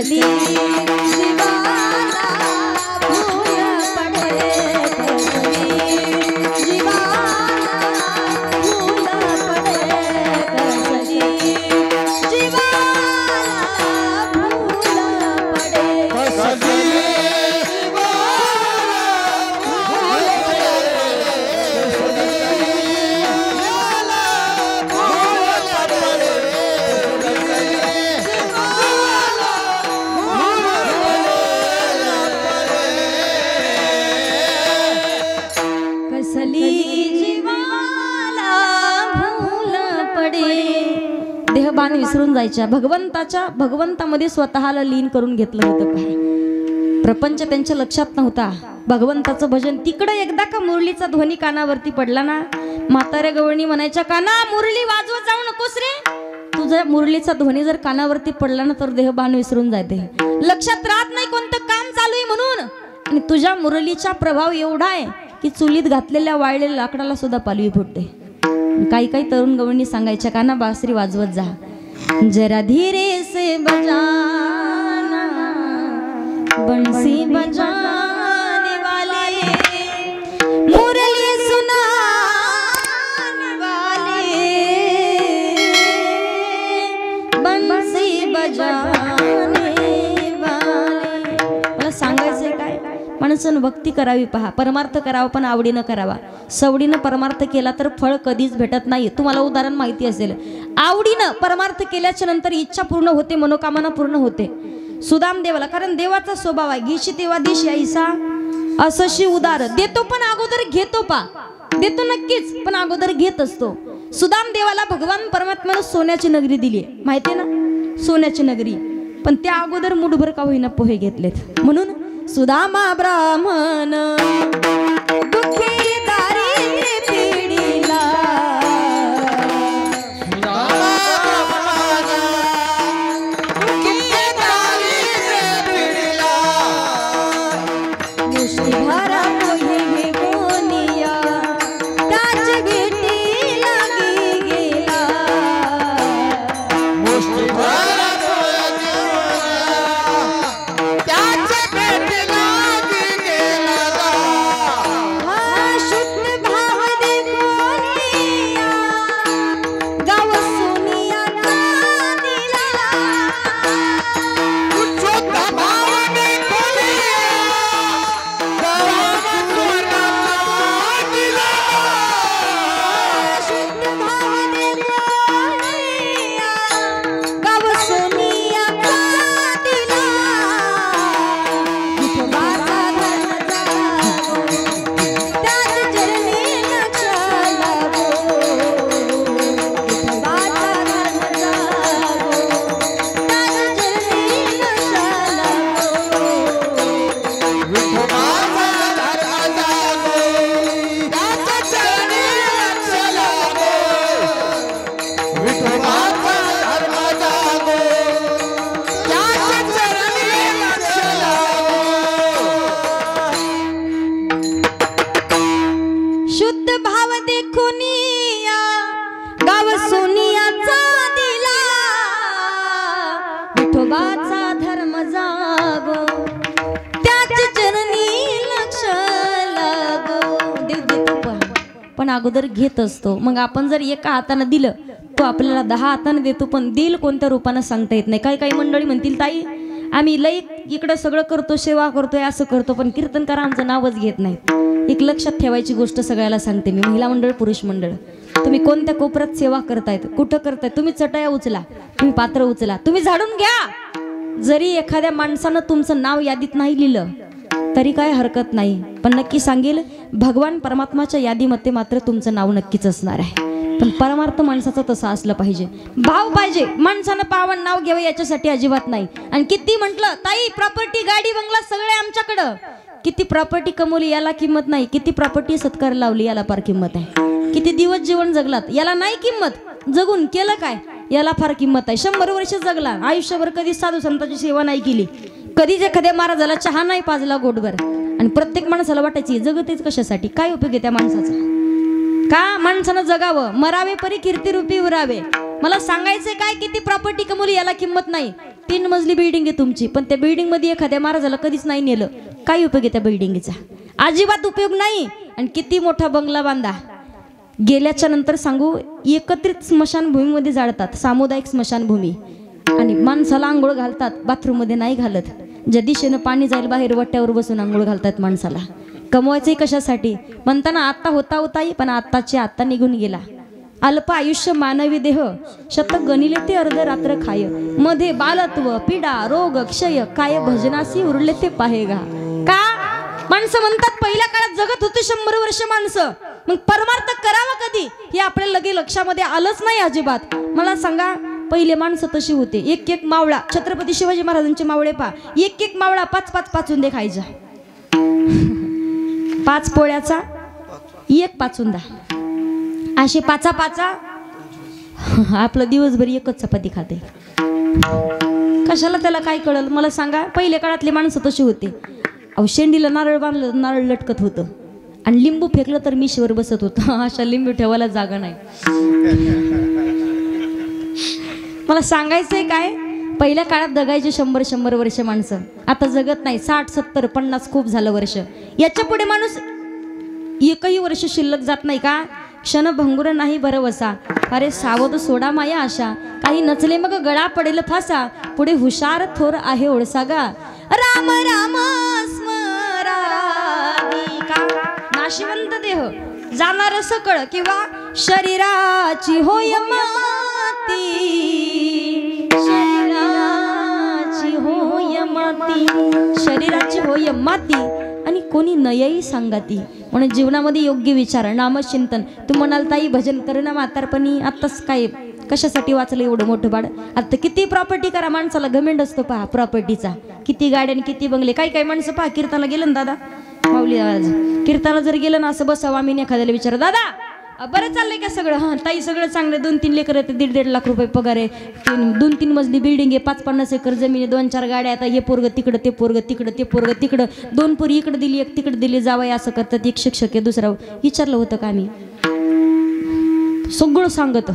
कसली जीवाला भूल पडे, कसली जीवाला भूल पडे, कसली जीवाला भूल पडे, कसली कसली जीवाला भूल पडे. देहभान विसरून जायच्या, भगवंतामध्ये स्वतःला लीन करून घेतलं होतं. काय प्रपंच त्यांच्या लक्षात नव्हता. भगवंताचं भजन तिकडं एकदा का मुरलीचा ध्वनी कानावरती पडला ना, म्हाताऱ्या गवळणी म्हणायच्या, काना मुरली वाजवत जाऊ नकोस रे. तुझ्या मुरलीचा ध्वनी जर कानावरती पडला ना तर देहभान विसरून जाते, लक्षात राहत नाही कोणतं काम चालू आहे म्हणून. आणि तुझ्या मुरलीचा प्रभाव एवढा आहे की चुलीत घातलेल्या वाळलेल्या लाकडाला सुद्धा पालवी फुटते. काही काही तरुण गवळणी सांगायच्या, काना बासरी वाजवत जा, जरा धीरे से बजाना बंसी बजाने वाले, मुरली सुनाने वाले, बंसी बजाने वाले. मला सांगायचंय काय, माणसानं भक्ती करावी, पहा परमार्थ करावा पण आवडीनं करावा. सवडीनं परमार्थ केला तर फळ कधीच भेटत नाही. तुम्हाला उदाहरण माहिती असेल, आवडीनं परमार्थ केल्याच्या नंतर इच्छा पूर्ण होते, मनोकामना पूर्ण होते. सुदाम देवाला, कारण देवाचा स्वभाव आहे, घिशी तेव्हा दिश यायसा असशी उदार, देतो पण अगोदर घेतो. देतो नक्कीच पण अगोदर घेत असतो. सुदाम देवाला भगवान परमात्म्यानं सोन्याची नगरी दिली, माहितीये ना, सोन्याची नगरी. पण त्या अगोदर मुठभर का होईना पोहे घेतलेत. म्हणून सुदामा ब्राह्मण दुःखी दारिद्र्य पिढीला, मुष्टीभर पोहे कोणिया त्याच भेटी लागी गेला, विठोबाचा धर्म जागो, त्याच चरणी लक्ष लागो. देव देतो पण अगोदर घेत असतो. मग आपण जर एका हाताने दिलं तो आपल्याला 10 हाताने देतो, पण देईल कोणत्या रूपाने सांगता येत नाही. काही काही मंडळी म्हणतील, ताई आम्ही लई इकडं सगळं करतो, सेवा करतोय, असं करतो, पण कीर्तनकार आमचं नावच घेत नाहीत. एक लक्षात ठेवायची गोष्ट सगळ्याला सांगते मी, महिला मंडळ पुरुष मंडळ, तुम्ही कोणत्या कोपऱ्यात सेवा करतायत, कुठं करतायत, तुम्ही चटया उचला, तुम्ही पात्र उचला, तुम्ही झाडून घ्या. जरी एखाद्या माणसानं तुमचं नाव यादीत नाही लिहिलं तरी काय हरकत नाही, पण नक्की सांगेल भगवान परमात्माच्या यादीमध्ये मात्र तुमचं नाव नक्कीच असणार आहे. पण परमार्थ माणसाचा तसा असलं पाहिजे, भाव पाहिजे. माणसानं पावन नाव घ्यावं याच्यासाठी अजिबात नाही. आणि किती म्हटलं ताई प्रॉपर्टी गाडी बंगला सगळे आमच्याकडं, किती प्रॉपर्टी कमवली याला किंमत नाही, किती प्रॉपर्टी सत्कार लावली याला फार किंमत आहे. किती दिवस जीवन जगलात याला नाही किंमत, जगून केलं काय याला फार किंमत आहे. 100 वर्ष जगला, आयुष्यभर कधी साधू संतांची सेवा नाही केली, कधीच एखाद्या महाराजाला चहा नाही पाजला गोडभर, आणि प्रत्येक माणसाला वाटायची जगतेच कशासाठी, काय उपयोग आहे त्या माणसाचा. का माणसानं जगावं, मरावे परी कीर्ती रूपी उरावे. मला सांगायचंय काय, किती प्रॉपर्टी कमवली याला किंमत नाही. 3 मजली बिल्डिंग आहे तुमची, पण त्या बिल्डिंग मध्ये एखाद्या महाराजाला कधीच नाही नेलं, काय उपयोग आहे त्या बिल्डिंगचा? अजिबात उपयोग नाही. आणि किती मोठा बंगला बांधा, गेल्याच्या नंतर सांगू एकत्रित स्मशानभूमीमध्ये जाळतात, सामुदायिक स्मशानभूमी. आणि माणसाला आंघोळ घालतात, बाथरूममध्ये नाही घालत. ज्या दिशेनं पाणी जाईल बाहेर वट्यावर बसून आंघोळ घालतात माणसाला. कमवायचंही कशासाठी? म्हणताना आत्ता होता होताही, पण आत्ताची आत्ता निघून गेला. अल्प आयुष्य मानवी देह, शतक गणिले ते अर्ध रात्र खाय. मध्ये बालत्व पीडा रोग क्षय, काय भजनासी उरले ते पाहेगा. का? माणसं म्हणतात पहिल्या काळात जगत होते 100 वर्ष माणसं, मग परमार्थ करावा कधी हे आपल्याला लगे लक्षामध्ये आलंच नाही अजिबात. मला सांगा, पहिले माणसं तशी होते. एक एक मावळा, छत्रपती शिवाजी महाराजांचे मावळे पहा, एक एक मावळा 5-5 पाचुंदे खायचा. 5 पोळ्याचा 1 पाचुंदा, असे 5 आपलं दिवसभर एकच चपाती खाते. कशाला त्याला काय कळल? मला सांगा, पहिले काळातले माणसं तशी होते. अहो, शेंडीला नारळ बांधलं, नारळ लटकत होतं, आणि लिंबू फेकलं तर मिशीवर बसत होतं. अशा लिंबू ठेवायला जागा नाही. मला सांगायचंय काय, पहिल्या काळात जगायचे 100 वर्ष माणसं, आता जगत नाही. 60, 70, 50 खूप झालं वर्ष. याच्या पुढे माणूस एकही वर्ष शिल्लक जात नाही का? क्षणभंगुर नाही भरवसा, अरे सावध सोडा माया आशा. काही नचले मग गळा पडेल फासा, पुढे हुशार थोर आहे ओळसा गा. राम राम स्मरावी का, नाशिवंत देह जाणार सकळ, किंवा शरीराची होय माती, शरीराची होय माती, शरीराची होय माती, आणि कोणी नयही सांगाती. म्हणून जीवनामध्ये योग्य विचार, नामचिंतन. तू म्हणाल ताई भजन कर ना म्हातारपणी, आत्ताच काय कशासाठी वाचलं एवढं मोठं बाळ? आता किती प्रॉपर्टी करा, माणसाला घमेंड असतो पहा प्रॉपर्टीचा. किती गाड्या आणि किती बंगले. काही माणसं पहा, कीर्तनाला गेलं ना दादा, माऊली आज कीर्तनाला जर गेलं ना, असं बसावं आम्ही एखाद्याला विचार, दादा बरं चाललंय का सगळं? हां ताई सगळं चांगलं. 2-3 लेकर आहेत, 1.5 लाख रुपये पगार आहे, 2-3 मजली बिल्डिंग आहे, 50-50 एकर जमीन आहे, 2-4 गाड्या. आता हे पोरग तिकडं, ते पोरग तिकडं, ते पोरग तिकडं, 2 पोरी इकडे दिली, 1 तिकडे दिली, जावं असं करतात. एक शिक्षक आहे, दुसरा. विचारलं होतं का आम्ही? सगळं सांगत.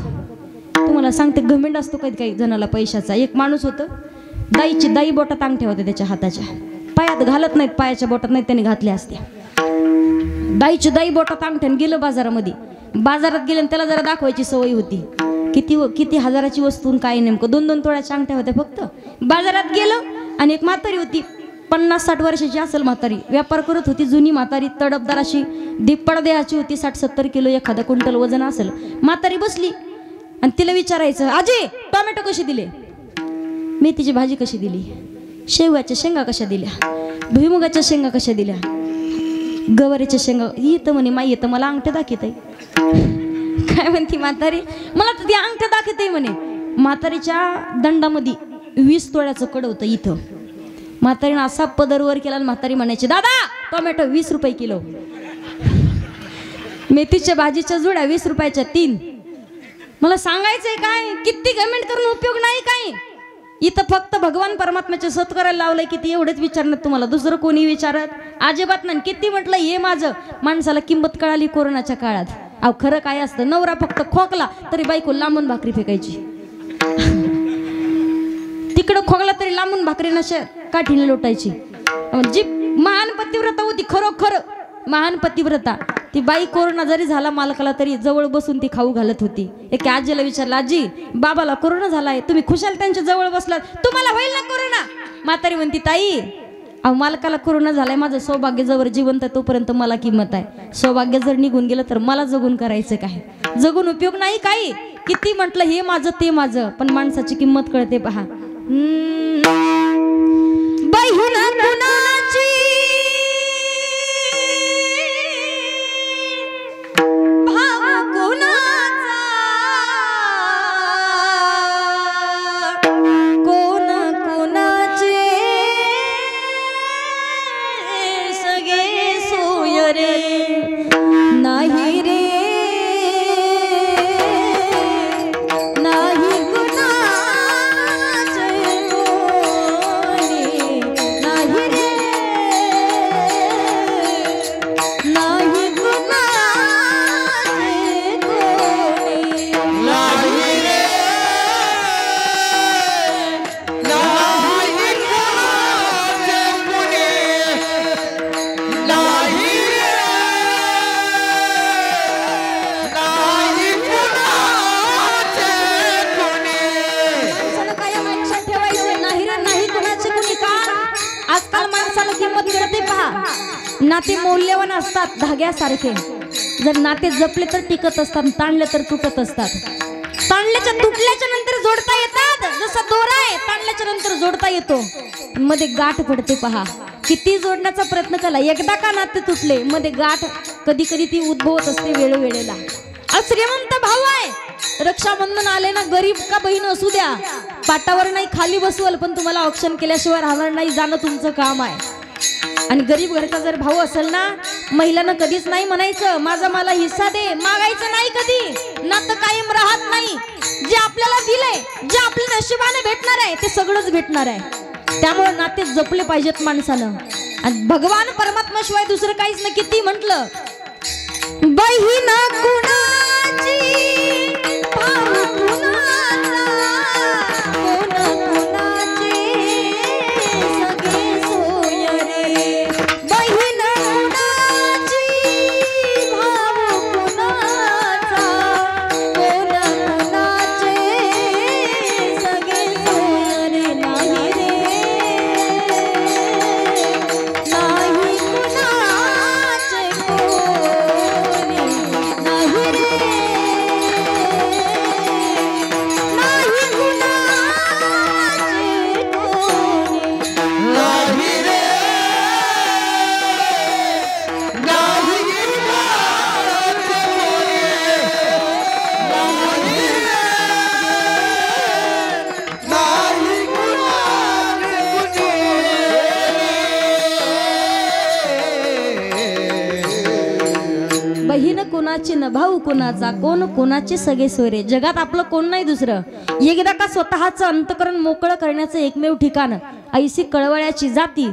तुम्हाला सांगते, घमेंड असतो काही जणाला पैशाचा. एक माणूस होतं, दाई बोटात अंगठ्या होत्या त्याच्या हाताच्या, पायात घालत नाहीत, पायाच्या बोटात नाहीत, त्यांनी घातल्या असत्या. दाई बोटात अंगठ्याने गेलं बाजारामध्ये. बाजारात गेले, त्याला जरा दाखवायची सवय होती, किती हजाराची वस्तू काय नेमकं. 2-2 तोळ्याच्या अंगठ्या होत्या फक्त. बाजारात गेलं, आणि एक म्हातारी होती, 50-60 वर्षाची असेल म्हातारी, व्यापार करत होती. जुनी म्हातारी, तडपदार अशी, दिप्पड देहाची होती, 60-70 किलो, एखादा क्विंटल वजन असेल. म्हातारी बसली, आणि तिला विचारायचं, आजी टोमॅटो कशी दिले, मेथीची भाजी कशी दिली, शेवगाच्या शेंगा कशा दिल्या, भुईमुगाच्या शेंगा कशा दिल्या, गवारीच्या शेंगा. ही तर म्हणे माई येतं, मला अंगठ्या दाखवत आहे. काय म्हणती म्हातारी? मला तर ती अंगठ्या दाखवत आहे म्हणे. म्हातारीच्या दंडामध्ये 20 तोळ्याचं कड होतं इथं. म्हातारीनं असा पदरवर केला, आणि म्हातारी म्हणायची, दादा टोमॅटो 20 रुपये किलो, मेथीच्या भाजीच्या जुड्या 20 रुपयाच्या 3. मला सांगायचंय काय, किती घमेंड करून उपयोग नाही काय. इथं फक्त भगवान परमात्म्याचे सत करायला लावलंय, किती एवढेच विचारणार तुम्हाला, दुसरं कोणी विचारत अजिबात नाही. किती म्हटलं हे माझं. माणसाला किंमत कळाली कोरोनाच्या काळात. अहो खरं काय असतं, नवरा फक्त खोकला तरी बायको लांबून भाकरी फेकायची. तिकडं खोकला तरी लांबून भाकरी नशा काठीने लोटायची. जी महान पतिव्रता होती, खरोखर महान पतिव्रता, ती बाई कोरोना जरी झाला मालकाला तरी जवळ बसून ती खाऊ घालत होती. एका आजीला विचारलं, आजी बाबाला कोरोना झालाय, तुम्ही खुशाल त्यांच्या जवळ बसलात, तुम्हाला होईल ना कोरोना? म्हातारी म्हणती, ताई अहो मालकाला कोरोना झालाय, माझं सौभाग्य जवळ जिवंत तोपर्यंत मला किंमत आहे. सौभाग्य जर निघून गेलं तर मला जगून करायचं काय? जगून उपयोग नाही काही. किती म्हटलं हे माझं ते माझं, पण माणसाची किंमत कळते पहा. बहीण कुणाची भाव कुणाचा, कोण कुणाचे सगळे सोय रे नाही रे, नाही कुणाचे कळते पहा. नाते मौल्यवान असतात धाग्यासारखे. जर नाते जपले तर टिकत असतात, ताणले तर तुटत असतात. ताणल्याच्या तुटल्याच्या नंतर जोडता येतात. जसा दोरा आहे ताणल्याच्या नंतर जोडता येतो, मध्ये गाठ पडते पहा. किती जोडण्याचा प्रयत्न केला, एकदा का नाते तुटले मध्ये गाठ कधी कधी ती उद्भवत असते वेळोवेळेला. श्रीमंत भाऊ आहे, रक्षाबंधन आले ना, गरीब का बहीण असू द्या, पाटावर नाही खाली बसवल पण तुम्हाला औक्षण केल्याशिवाय राहणार नाही, जाणं तुमचं काम आहे. आणि गरीब घरचा जर भाऊ असेल ना, महिलांना कधीच नाही म्हणायचं माझा मला हिस्सा दे, मागायचं नाही कधी. नातं कायम राहत नाही. जे आपल्याला दिलंय, जे आपल्या नशिबाने भेटणार आहे ते सगळंच भेटणार आहे. त्यामुळे नाते जपले पाहिजेत माणसानं. आणि भगवान परमात्मा शिवाय दुसरं काहीच नाही. किती म्हटलं बहीण कुणाची, भाऊ कुणाचा, कोण कुणाचे सगळे सोय रे. बहीण कुणाची, भाऊ कुणाचा, कोण कुणाचे सगळे सोय रे. नाही रे, नाही कुणाचे कोणी, नाही रे, नाही कुणाचे कोणी. नाही रे, नाही कुणाचे बहीण कुणाची न भाऊ कुणाचा, कोण कुणाचे सगळे सोयरे. जगात आपलं कोण नाही दुसरं. एकदा का स्वतःचं अंतकरण मोकळं करण्याचं एकमेव ठिकाण, ऐशी कळवळ्याची जाती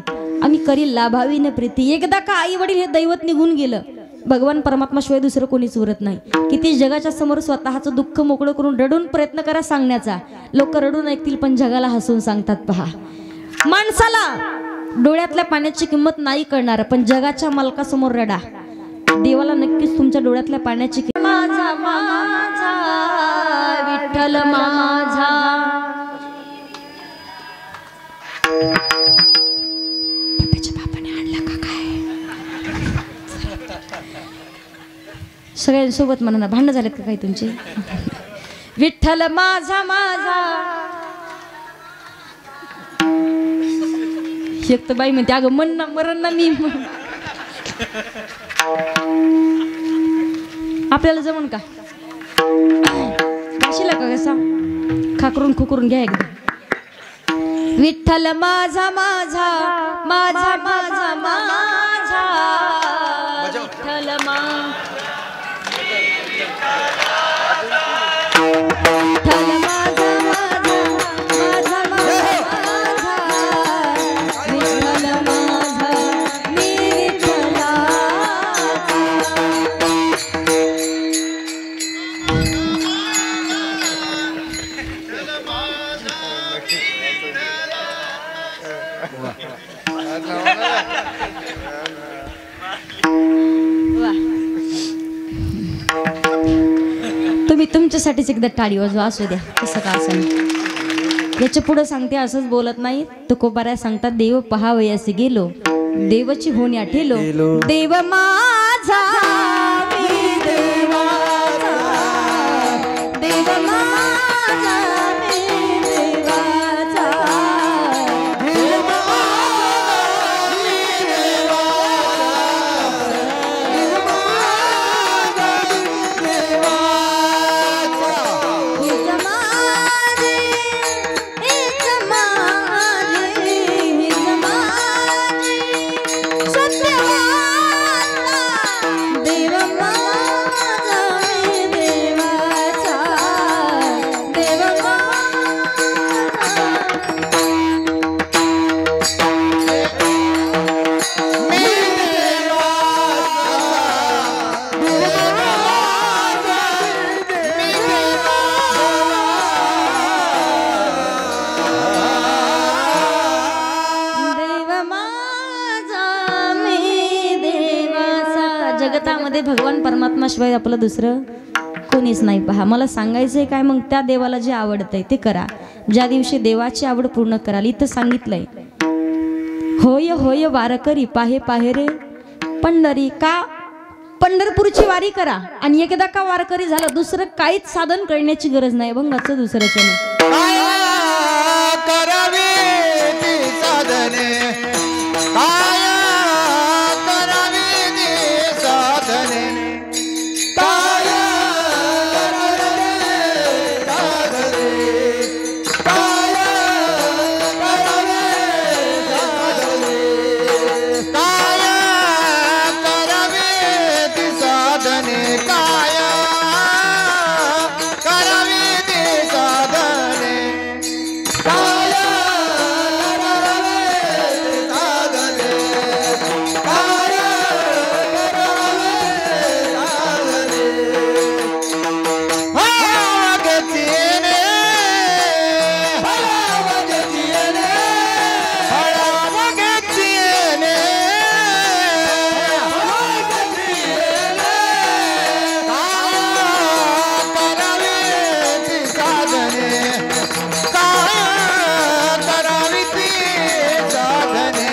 आम्ही करील लाभावीन प्रीती. एकदा का आई वडील हे दैवत निघून गेलं, भगवान परमात्मा शिवाय दुसरं कोणीच उरत नाही. किती जगाच्या समोर स्वतःचं दुःख मोकळं करून रडून प्रयत्न करा सांगण्याचा. लोक रडून ऐकतील पण जगाला हसून सांगतात पहा. माणसाला डोळ्यातल्या पाण्याची किंमत नाही कळणार, पण जगाच्या मालकासमोर रडा, देवाला नक्कीच तुमच्या डोळ्यातल्या पाण्याची किंमत. माझा माझा विठ्ठल माझा. सगळ्यांसोबत म्हणा, भांडण झालेत का काही तुमचे? विठ्ठल माझा माझा. एक तर बाई म्हणते अगं मन ना मरण ना मी. आपल्याला जमन का? भाशीला का कसा खाकरून खुकरून घ्या एकदा. विठ्ठल माझा माझा माझा माझा माझा विठ्ठल विठ्ठल माझा माझा माझा माझा विठ्ठल माझा मी विठ्ठलाचा. तुम्ही तुमच्यासाठीच एकदा टाळी वाजवा, असू द्या कसं का असं. याच्या पुढे सांगते, असंच बोलत नाही. तुकोबाऱ्या सांगतात देव पहावयासी गेलो, देवाची होणी आठेलो. देव माझा मी देवाचा, देव माझा मी देवाचा, देव माझा मी देवाचा, देव माझा मी देवाचा. हिज माझे, हिज माझे, हिज माझे सत्यवाचा, देव माझा मी देवाचा, देव माझा मी देवाचा. जगतामध्ये भगवान परमात्मा शिवाय आपलं दुसरं कोणीच नाही पहा. मला सांगायचंय काय, मग त्या देवाला जे आवडतंय ते करा. ज्या दिवशी देवाची आवड पूर्ण कराल, इथं सांगितलंय होय होय वारकरी पाहे पाहे रे पंढरी. का पंढरपूरची वारी करा आणि एकदा का वारकरी झाला दुसरं काहीच साधन करण्याची गरज नाही. भंगाचं दुसरं चरण काय करावे ती साधने, काय करावे ती साधने, काय करावे साधने, काय करावे साधने, काय करावे ती साधने, काय करावे ती साधने,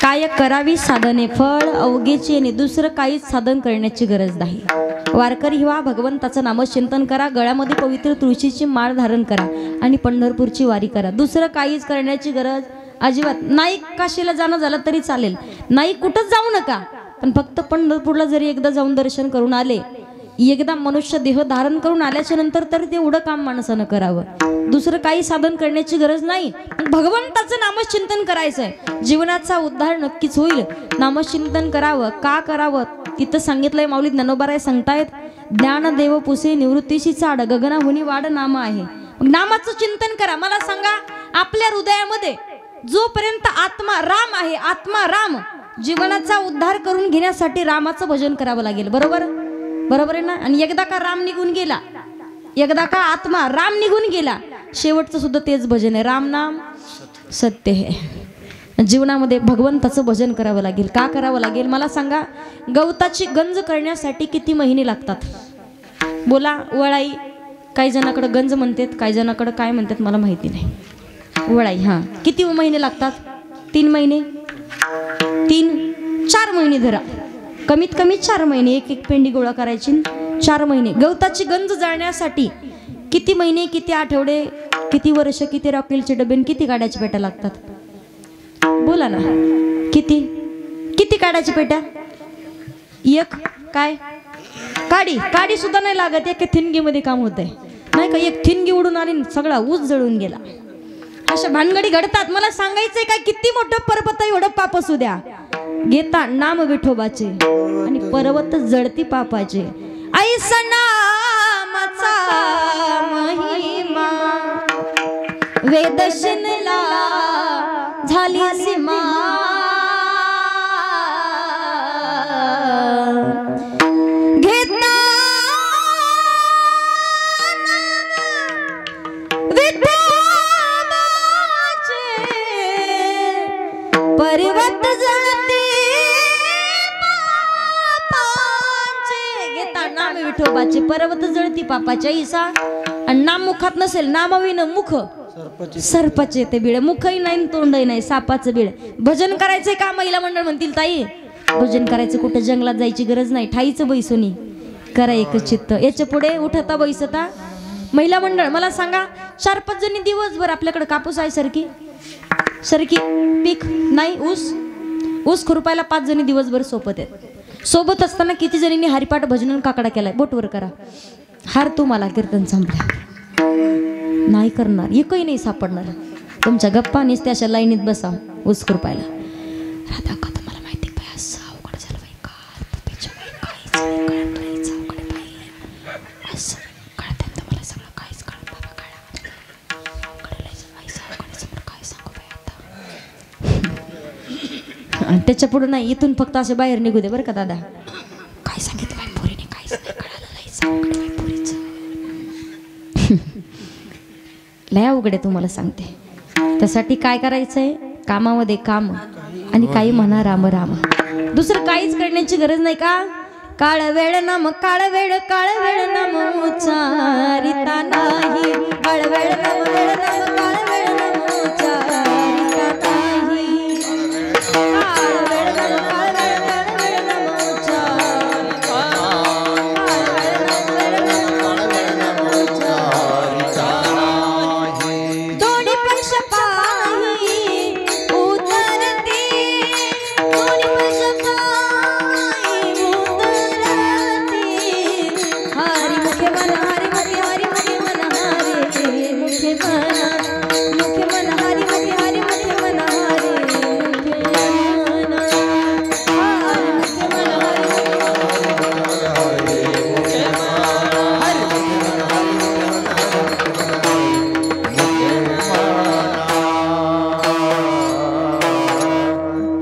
काय करावी साधने फळ अवघेची येणे दुसरं काहीच साधन करण्याची गरज नाही. वारकरी व्हा भगवंताचं नामचिंतन करा गळ्यामध्ये पवित्र तुळशीची माळ धारण करा आणि पंढरपूरची वारी करा. दुसरं काहीच करण्याची गरज अजिबात नाही. काशीला जाणं झालं तरी चालेल नाही कुठंच जाऊ नका पण फक्त पंढरपूरला जरी एकदा जाऊन दर्शन करून आले एकदा मनुष्य देह धारण करून आल्याच्या नंतर तर ते एवढं काम माणसानं करावं. दुसरं काही साधन करण्याची गरज नाही. भगवंताचं नामचिंतन करायचंय जीवनाचा उद्धार नक्कीच होईल. नामचिंतन करावं का करावं तिथं सांगितलंय माऊली ज्ञानोबाराय सांगतायत ज्ञान देव पुसे निवृत्तीशी चाड गगना हुनी वाड नाम आहे. मग नामाचं चिंतन करा. मला सांगा आपल्या हृदयामध्ये जोपर्यंत आत्मा राम आहे आत्मा राम जीवनाचा उद्धार करून घेण्यासाठी रामाचं भजन करावं लागेल. बरोबर बरोबर आहे ना. आणि एकदा का राम निघून गेला एकदा का आत्मा राम निघून गेला शेवटचं सुद्धा तेच भजन आहे राम नाम सत्य है. जीवनामध्ये भगवंताचं भजन करावं लागेल. का करावं लागेल मला सांगा. गवताची गंज करण्यासाठी किती महिने लागतात बोला. वळाई काही जणाकडे गंज म्हणतात काही जणाकडे काय म्हणतात मला माहिती नाही. वळाई हां किती महिने लागतात 3 महिने 4 महिने धरा कमीत कमी 4 महिने एक पेंडी गोळा करायची 4 महिने. गवताची गंज जाळण्यासाठी किती महिने किती आठवडे किती वर्ष किती रॉकेलचे डबे किती काड्याच्या पेट्या लागतात बोला ना. किती किती काड्याच्या पेट्या एक काय काडी सुद्धा नाही लागत. एका थिनगीमध्ये काम होत आहे नाही का. एक थिनगी उडून आली सगळा ऊस जळून गेला. अशा भानगडी घडतात. मला सांगायचंय काय किती मोठं पर्वत एवढं पाप असू द्या घेता नाम विठोबाचे आणि पर्वत जळती पापाचे. ऐसा नामाचा महिमा वेदशनला झाली सीमा. घेता पर्वत जळते पापाचे. घेता नाम विठोबाचे पर्वत जळती पापाच्या. ईसा आणि नाम मुखात नसेल नामविन मुख सर्पाचे ते बिळ. मुखही नाही तोंडही नाही सापाचं बिळ. भजन करायचंय का महिला मंडळ म्हणतील ताई भजन करायचं कुठं जंगलात जायची गरज नाही. ठाईचं बैसोनी करा एक चित्त. याच्या पुढे उठता बैसता महिला मंडळ. मला सांगा 4-5 जणी दिवसभर आपल्याकडे कापूस आहे सरकी पीक नाही ऊस खुरपायला 5 जणी दिवसभर सोबत आहेत. सोबत असताना किती जणींनी हरिपाठ भजन काकडा केलाय बोटवर करा. हार तुम्हाला कीर्तन संपल्या नाही करणार एकही नाही सापडणार. तुमच्या गप्पा निसते अशा लाईनीत बसा ऊस खुरपायला. राधा का तुम्हाला माहिती काय असं अवघड झालं बाई. त्याच्या पुढे नाही, इथून फक्त असे बाहेर निघू दे बरं का दादा. काय सांगितलं बाई पोरीने, काहीच नाही कळालं, लई अवघड आहे पोरीचं. लय अवघड आहे तुम्हाला सांगते. त्यासाठी काय करायचंय, कामामध्ये काम आणि काही म्हणा राम राम, दुसरं काहीच करण्याची गरज नाही. का काळ वेळ नाम, काळ वेळ नाम उच्चारिता नाही, काळ वेळ नाम, काळ वेळ नाम उच्चारिता नाही, काळ वेळ नाम, काळ वेळ नाम उच्चारिता, दोन्ही पक्ष पाही उतरते, दोन्ही पक्ष पाही उतरते, हरी मुखे मन, हरी मुखे, हरी मुखे मन, हरी मुखे मन, मुखे मन, हरी मुखे, हरी मुखे मन, हरी मुखे मन, हरी मुखे मन,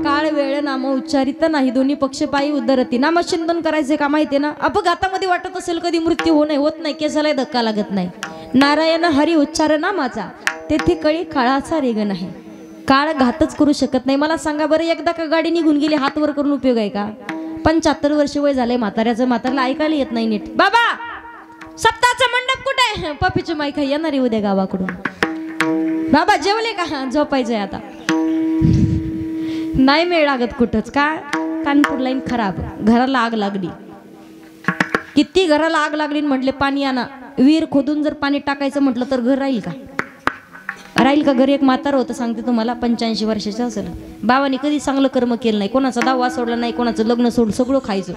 काळ वेळ नाम उच्चारित नाही, दोन्ही पक्ष पायी उद्धरती. नामचिंतन करायचे का माहितीये ना. अपघातामध्ये वाटत असेल कधी मृत्यू होत नाही, केसाला धक्का लागत नाही. नारायण हरी उच्चार नामाचा, तेथे कळी काळाचा रेग नाही. काळ घातच करू शकत नाही. मला सांगा बरं, एकदा का गाडी निघून गेली हात वर करून उपयोग आहे का? 75 वर्ष वय झालंय म्हाताऱ्याचं, म्हाताऱ्याला ऐकायला येत नाही नीट. बाबा सप्ताहाचा मंडप कुठे आहे? पप्पीची माई खाई येणार आहे उद्या गावाकडून. बाबा जेवले का? झोपायचंय आता. नाही मेळ लागत कुठंच. का? कानपूर लाईन खराब, घराला आग लागली. किती घराला आग लागली म्हटले पाणी आणा. विहीर खोदून जर पाणी टाकायचं म्हटलं तर घर राहील का? राहील का? घरी एक म्हातारं होतं, सांगते तुम्हाला, 85 वर्षाचं असेल. बाबांनी कधी चांगलं कर्म केलं नाही, कोणाचा दावा सोडला नाही, कोणाचं लग्न सोडलं, सगळं खायचं.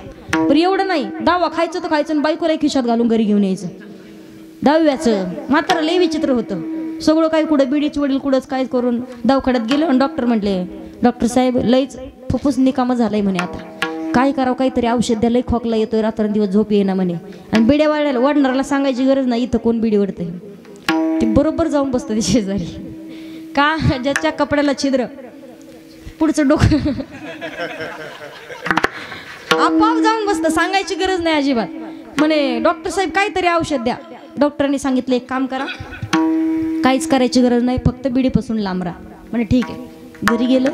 पण एवढं नाही, दावा खायचं तर खायचं, बायकोला खिशात घालून घरी घेऊन यायचं. 10व्याचं म्हातारं लय विचित्र होतं. सगळं काही कुठं बिडीच वडील कुठंच काय करून दवाखान्यात गेलं आणि डॉक्टर म्हटले, डॉक्टर साहेब लईच फुफ्फुस निकामं झालंय म्हणे, आता काय करावं, काहीतरी औषध द्या, लई खोकला येतोय, रात्रंदिवस झोप येईना म्हणे. आणि बिड्या वाढायला वाढणाऱ्याला सांगायची गरज नाही इथं कोण बिडी वडतंय. ते बरोबर जाऊन बसतं ते शेजारी. का? ज्याच्या कपड्याला छिद्र, पुढचं डोकं आपोआप जाऊन बसतं, सांगायची गरज नाही अजिबात. म्हणे डॉक्टर साहेब काहीतरी औषध द्या. डॉक्टरांनी सांगितलं एक काम करा, काहीच करायची गरज नाही, फक्त बिडीपासून लांब राहा. म्हणे ठीक आहे. घरी गेलं,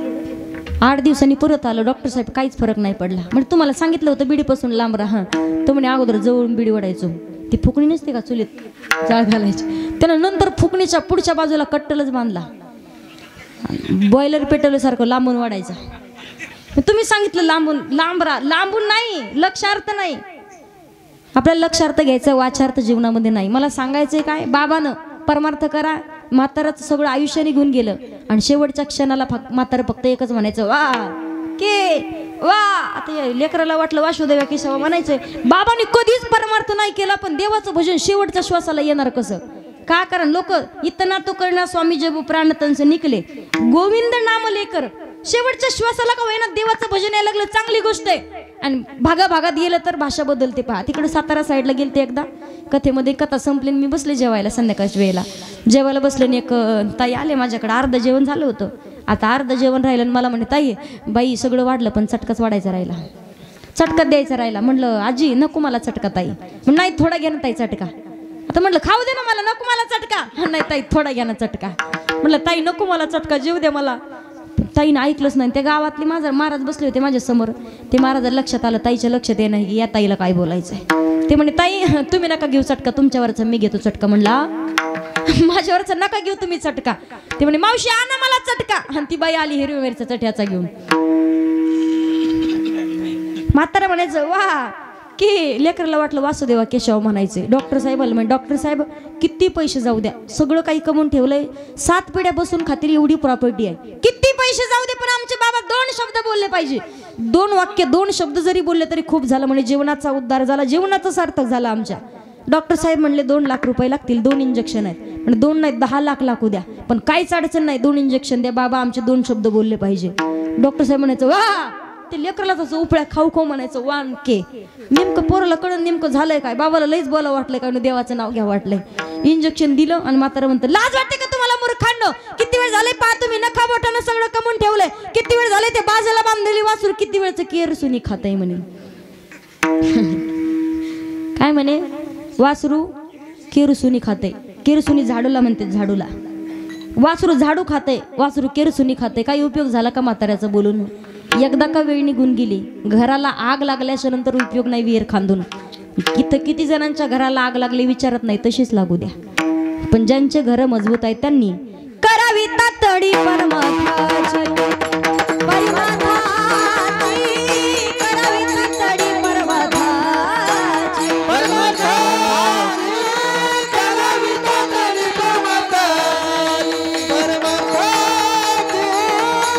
8 दिवसांनी परत आलं. डॉक्टर साहेब काहीच फरक नाही पडला. म्हणजे तुम्हाला सांगितलं होतं बिडीपासून लांब राहा. तो म्हणे अगोदर जवळून बिडी वडायचो, ती फुकणी नसते का चुलीत जाळ घालायची, त्यानं नंतर फुकणीच्या पुढच्या बाजूला कट्टलच बांधला, बॉयलर पेटवल्यासारखं लांबून वाढायचा. तुम्ही सांगितलं लांबून लांब राहा, लांबून नाही, लक्षार्थ नाही. आपल्याला लक्षार्थ घ्यायचा, वाचार्थ जीवनामध्ये नाही. मला सांगायचंय काय, बाबानं परमार्थ करा. म्हाताराचं सगळं आयुष्य निघून गेलं आणि शेवटच्या क्षणाला म्हातारं फक्त एकच म्हणायचं, वा के वा. आता लेकराला वाटलं वासुदेवा केशवा म्हणायचंय. बाबांनी कधीच परमार्थ नाही केला, पण देवाचं भजन शेवटच्या श्वासाला येणार कसं? का? कारण लोक इतना तो करणार स्वामी जब प्राण तन से निकले, गोविंद नाम लेकर शेवटच्या श्वासाला का होईना देवाचं भजन यायला लागलं, चांगली गोष्ट आहे. आणि भागाभागात गेलं तर भाषा बदलते. पहा, तिकडे सातारा साईडला गेलते एकदा, कथेमध्ये कथा संपली, मी बसले जेवायला संध्याकाळच्या वेळेला. जेवायला बसले आणि एक ताई आले माझ्याकडे. अर्ध जेवण झालं होतं, आता अर्ध जेवण राहिलं. आणि मला म्हणे, ताई बाई सगळं वाढलं पण चटकाच वाढायचा राहिला, चटका द्यायचा राहिला. म्हणलं आजी नको मला चटका. ताई नाही थोडा घ्या ना ताई चटका. आता म्हटलं खाऊ दे ना मला, नको मला चटका. नाही ताई थोडा घ्या ना चटका. म्हटलं ताई नको मला चटका, जेव द्या मला. ताईनं ऐकलंच नाही. त्या गावातले महाराज बसले होते माझ्या समोर. ते महाराजाला लक्षात आलं, ताईच्या लक्षात ये नाही की या ताईला काय बोलायचंय. ते म्हणे ताई तुम्ही नका घेऊ चटका, तुमच्यावरचा मी घेतो चटका. म्हणला माझ्यावरचा नका घेऊ तुम्ही चटका. ते म्हणे मावशी आणा मला चटका. आणि ती बाई आली हिरव्या मिरच्या चट्याचा घेऊन. म्हातारा म्हणायचं वा की, लेकराला वाटलं वासुदेवा केशव म्हणायचे. डॉक्टर साहेब आले, म्हणे डॉक्टर साहेब किती पैसे जाऊ द्या, सगळं काही कमवून ठेवलंय, 7 पिढ्या बसून खातील एवढी प्रॉपर्टी आहे, किती पैसे जाऊ दे, पण आमचे बाबा 2 शब्द बोलले पाहिजे. 2 वाक्य 2 शब्द जरी बोलले तरी खूप झालं. म्हणजे जीवनाचा उद्धार झाला, जीवनाचा सार्थक झाला आमच्या. डॉक्टर साहेब म्हणले 2 लाख रुपये लागतील, 2 इंजेक्शन आहेत. म्हणजे 2 नाही 10 लाख लागू द्या, पण काहीच अडचण नाही, 2 इंजेक्शन द्या, बाबा आमचे 2 शब्द बोलले पाहिजे. डॉक्टर साहेब म्हणायचं वा, ते लेकरला तसं उपळ्या खाऊ खाऊ म्हणायचं वान के. नेमकं पोराला कळून नेमकं झालंय काय, बाबाला लईच बोला वाटलंय काय, देवाचं नाव घ्या वाटलंय. इंजेक्शन दिलं आणि म्हातारा म्हणतं लाज वाटते का तुम्हाला मूर्खांनो, किती वेळ झाले पहा तुम्ही, नखा बोटानं सगळं कमवून ठेवलंय. किती वेळ झाले ते बाजाला बांधलेली वासरू किती वेळचं केरसुनी खातंय म्हणे. काय म्हणे, वासरू केरसुनी खाते. केरसुनी झाडूला म्हणते, झाडूला. वासरू झाडू खाते, वासरू केरसुनी खाते. काही उपयोग झाला का म्हाताऱ्याचं बोलून? एकदा का वेळ निघून गेली. घराला आग लागल्याच्या नंतर उपयोग नाही विहीर खांदून. किती जणांच्या घराला आग लागली विचारत नाही, तशीच लागू द्या. पण ज्यांचे घर मजबूत आहेत त्यांनी करावी तातडी परमार्थाची, करावी तातडी परमार्थाची, करावी तातडी परमार्थाची,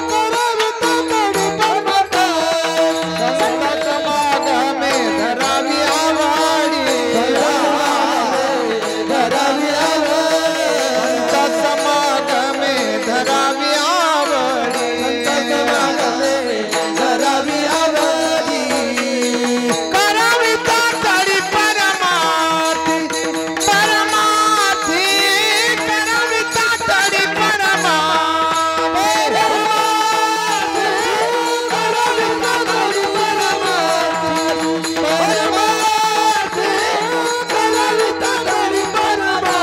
करावी तातडी परमार्थाची. संतांच्या मागमे धरावी आवाडी, धरावी आवाडी. संतांच्या मागमे धरावी आवडी, धरावी आवडी. करावी तातडी परमार्थी, परमार्थी. करावी तातडी परमार्थी, करावी तातडी परमार्थी, परमार्थी. करावी तातडी परमार्थी.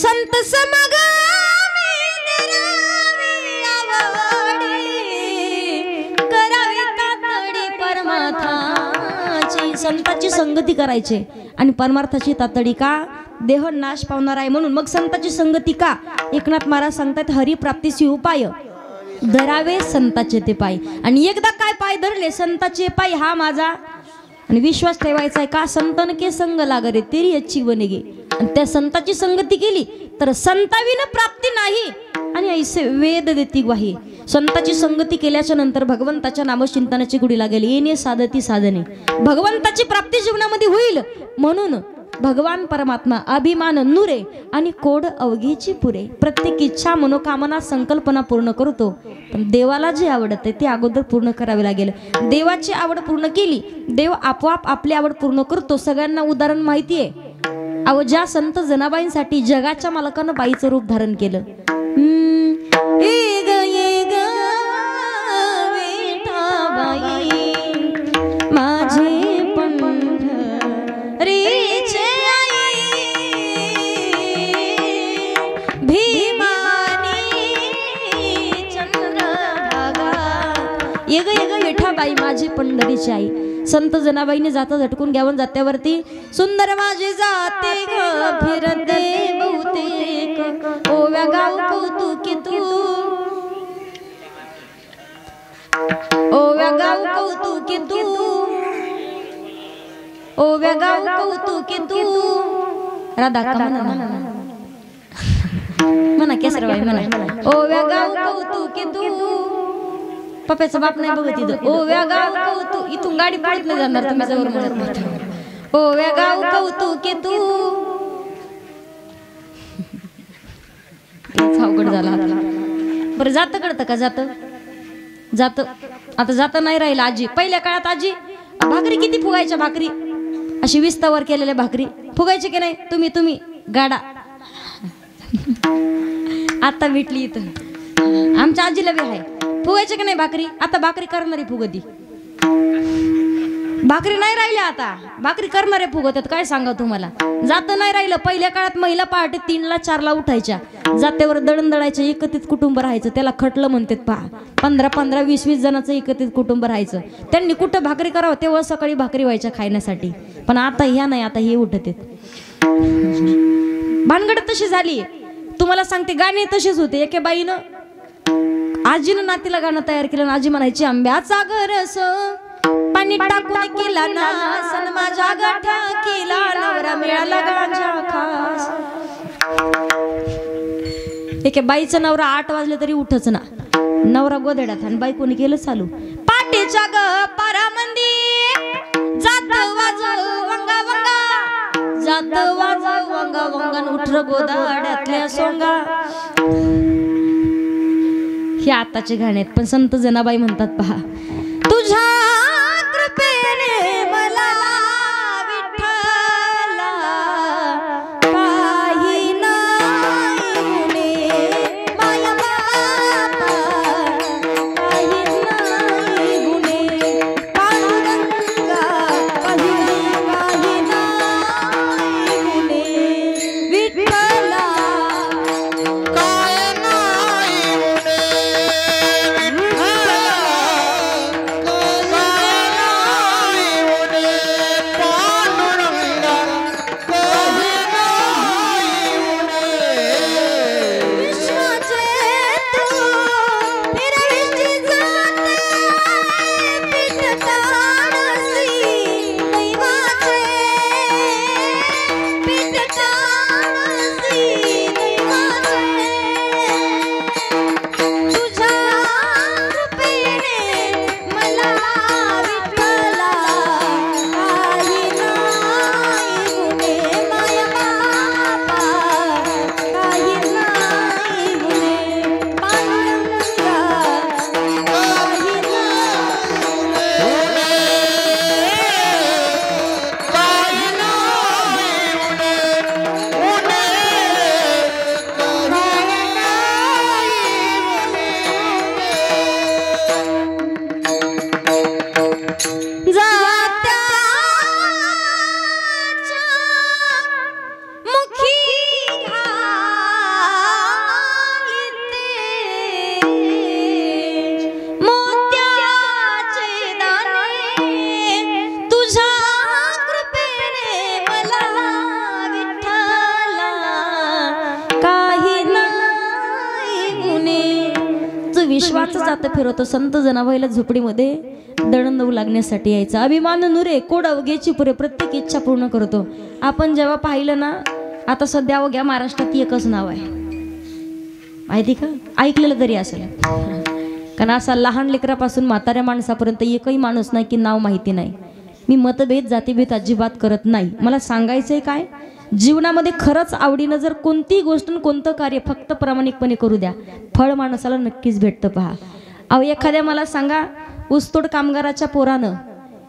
संत समागमे धरावी आवडी, करावी तातडी परमार्थाची. संताची संगती करायची आणि परमार्थाची तातडी का? देह नाश पावणार आहे म्हणून. मग संताची संगती का? एकनाथ महाराज सांगतात, हरिप्राप्तीची उपाय धरावे संताचे ते पाय. आणि एकदा काय पाय धरले संताचे पाय, हा माझा आणि विश्वास ठेवायचा आहे का? संतन के संग लाग रे तेरी अच्छी बनेगे. आणि त्या संताची संगती केली तर संताविन प्राप्ती नाही आणि ऐसे वेद देती ग्वाही. संताची संगती केल्याच्या नंतर भगवंताच्या नामचिंतनाची गुढी लागेल. येणे साधती साधने, भगवंताची प्राप्ती जीवनामध्ये होईल. म्हणून भगवान परमात्मा अभिमान नुरे आणि कोड अवघेची पुरे. प्रत्येक इच्छा मनोकामना संकल्पना पूर्ण करतो, पण देवाला जे आवडत आहे ते अगोदर पूर्ण करावे लागेल. देवाची आवड पूर्ण केली, देव आपोआप आपली आवड पूर्ण करतो. सगळ्यांना उदाहरण माहिती आहे. अहो, ज्या संत जनाबाईंसाठी जगाच्या मालकानं बाईचं रूप धारण केलं. ये ग विठाबाई माझे पंढरीचे आई, भीमानी चंद्रभागा. ये ग विठाबाई माझी पंढरीची आई. संत जनाबाईने जाता झटकून घ्यावून जात्यावरती, सुंदर माझे जाते ग फिरते बहुतेक, ओव्या गाव कौतुकी तू, ओव्या गाव कौतुकी तू, ओव्या गाव कौतुकी तू. राधा का म्हणा केसरबाई म्हणा, ओव्या गाव कौतुकी तू. पप्याचा बाप नाही बघत इथं. ओव्या गाव कौतुक, इथून गाडी पळत नाही जाणार तुम्ही जवळ म्हणत नाही. ओव्या गाव कौतुके तू. अवघड झाला. बरं जातं कळतं का? जातं आता जातं नाही राहिलं. आजी पहिल्या काळात आजी भाकरी किती फुगायच्या, भाकरी अशी विस्तावर केलेल्या भाकरी फुगायचे की नाही? तुम्ही गाडा आता भेटली इथं. आमच्या आजीला बी आहे. फुगायचे की नाही भाकरी? आता भाकरी करणारी फुगती. भाकरी नाही राहिल्या आता, भाकरी करणारे फुगतात. काय सांगा तुम्हाला, जातं नाही राहिलं. पहिल्या काळात महिला पहाटे 3ला 4ला उठायच्या, जात्यावर दळण दळायचं. एकत्रित कुटुंब राहायचं, त्याला खटलं म्हणतात. पहा 15-15, 20-20 जणांचं एकत्रित कुटुंब राहायचं. त्यांनी कुठं भाकरी करावं, तेव्हा सकाळी भाकरी व्हायच्या खाण्यासाठी. पण आता ह्या नाही, आता हे उठत आहेत. भानगड तशी झाली. तुम्हाला सांगते, गाणे तसेच होते. एके बाईनं आजीनं नातीला गाणं तयार केलं. आजी म्हणायची, आंब्याचा गरस पाणी टाकून केला ना सन, माझ्या गाठा केला नवरा मिळाला गांजा खास. एके बाईचा नवरा 8 वाजले तरी उठच ना. नवरा गोधड्यात आणि बाई कोणी केलं चालू. पाटीच्या ग पारामंदी जात वाज वंगा वंगा, जात वाज वंगा वंगा, उठर गोदाड्यातल्या सोंगा. हे आताचे गाणे आहेत. पण संत जनाबाई म्हणतात, पहा तुझ्या कृपेने मला विठ्ठला हात फिरवतो संत जनाबाईला झोपडीमध्ये दळण लागण्यासाठी यायचं. अभिमान नुरे कोड अवघ्याची पुरे प्रत्येक इच्छा पूर्ण करतो. आपण जेव्हा पाहिलं ना, आता सध्या अवघ्या महाराष्ट्रात एकच नाव आहे, माहिती का? ऐकलेलं तरी असेल, कारण असा लहान लेकरापासून म्हाताऱ्या माणसापर्यंत एकही माणूस नाही की नाव माहिती नाही. मी मतभेद जातीभेद अजिबात करत नाही. मला सांगायचंय काय, जीवनामध्ये खरंच आवडीनं जर कोणतीही गोष्ट कोणतं कार्य फक्त प्रामाणिकपणे करू द्या, फळ माणसाला नक्कीच भेटतं. पहा अहो, एखाद्या मला सांगा ऊसतोड कामगाराच्या पोरानं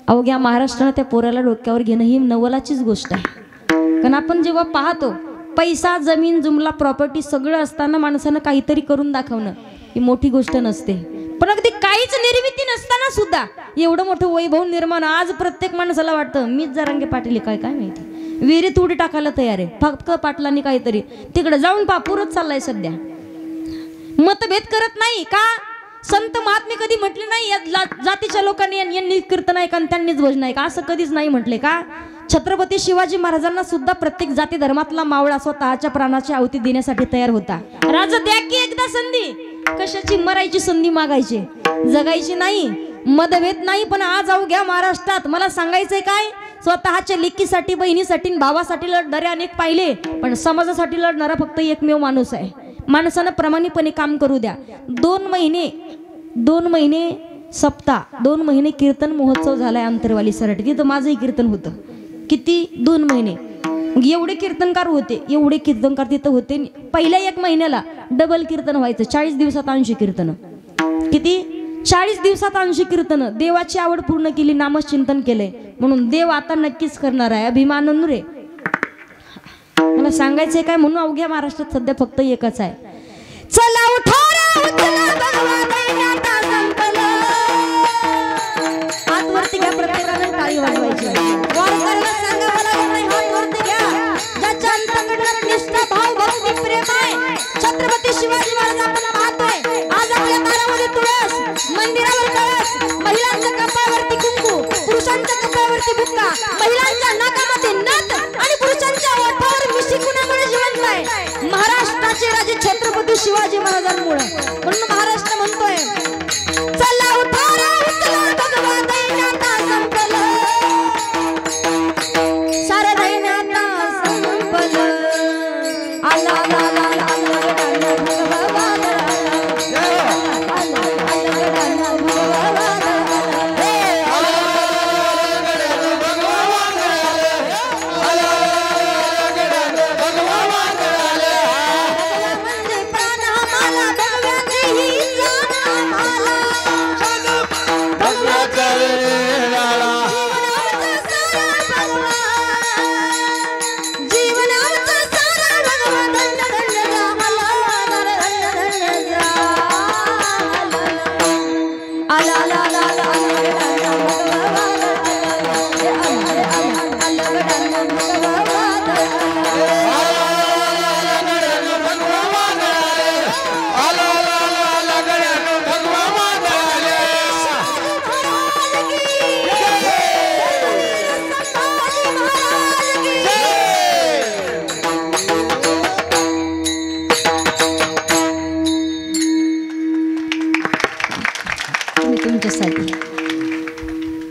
अवघ्या महाराष्ट्रानं त्या पोराला डोक्यावर घेणं ही नवलाचीच गोष्ट आहे. कारण आपण जेव्हा पाहतो पैसा जमीन जुमला प्रॉपर्टी सगळं असताना माणसानं काहीतरी करून दाखवणं ही मोठी गोष्ट नसते. पण अगदी काहीच निर्मिती नसताना सुद्धा एवढं मोठं वैभव निर्माण आज प्रत्येक माणसाला वाटतं मीच जरांगे पाटील काय काय माहिती, विहिरीत उडी टाकायला तयार आहे. फक्त पाटलांनी काहीतरी तिकडे जाऊन पापूरच चाललाय सध्या. मतभेद करत नाही का? संत महात्मे कधी म्हटले नाही या जातीच्या लोकांनी यांनी कीर्तन ऐका आणि त्यांनीच भजन ऐका, असं कधीच नाही म्हटले का? छत्रपती शिवाजी महाराजांना सुद्धा प्रत्येक जाती धर्मातला मावळा स्वतःच्या प्राणाची आहुती देण्यासाठी तयार होता. राजा द्या की एकदा संधी, कशाची मरायची संधी मागायची, जगायची नाही. मतभेद नाही. पण आज अवघ्या महाराष्ट्रात मला सांगायचंय काय, स्वतःच्या लेकीसाठी बहिणीसाठी भावासाठी लढणारे अनेक पाहिले, पण समाजासाठी लढणारा फक्त एकमेव माणूस आहे. माणसानं प्रामाणिकपणे काम करू द्या. 2 महिने सप्ताह 2 महिने कीर्तन महोत्सव झालाय अंतरवाली सराटी, तिथं माझंही कीर्तन होतं. किती 2 महिने एवढे कीर्तनकार होते, एवढे कीर्तनकार तिथं होते. पहिल्या 1 महिन्याला डबल कीर्तन व्हायचं. 40 दिवसात 80 कीर्तन. किती? 40 दिवसात 80 कीर्तन. देवाची आवड पूर्ण केली, नामचिंतन केलंय म्हणून देव आता नक्कीच करणार आहे. अभिमान रे मला सांगायचंय काय, म्हणून अवघ्या महाराष्ट्रात सध्या फक्त एकच आहे. चला उठा हात वरती घ्या, प्रत्येकाने टाळी वाजवायची. ज्याच्या अंतःकरणात निष्ठा भाव भक्ती प्रेम आहे, छत्रपती शिवाजी महाराज आपण पाहतोय. आज आपल्या दारामध्ये तुळस, मंदिरावर कळस, महिलांच्या कपाळावरती कुंकू, पुरुषांच्या कपाळावरती बुक्का, महिलांच्या नाकामध्ये नथ आणि पुरुषांच्या ओठावर मिशी कुणामुळे जिवंत आहे? महाराष्ट्राचे राजे छत्रपती शिवाजी महाराजांमुळे. म्हणून महाराष्ट्र म्हणतोय चला उठा उचला भगवा दैन्याचा संपल, सारा दैन्याचा संपल. आला आला आला आला भगवा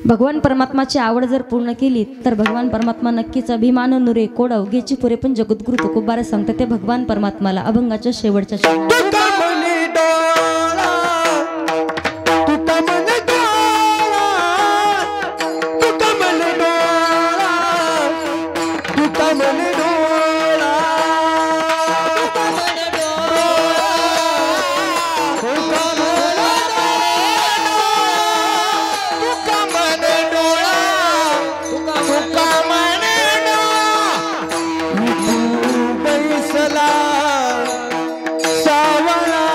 भगवान परमात्माची आवड जर पूर्ण केली तर भगवान परमात्मा नक्कीच अभिमान नुरे कोड अवघेची पुरे पण जगद्गुरु तुकोबारा सांगतात ते भगवान परमात्माला अभंगाच्या शेवटच्या सावळा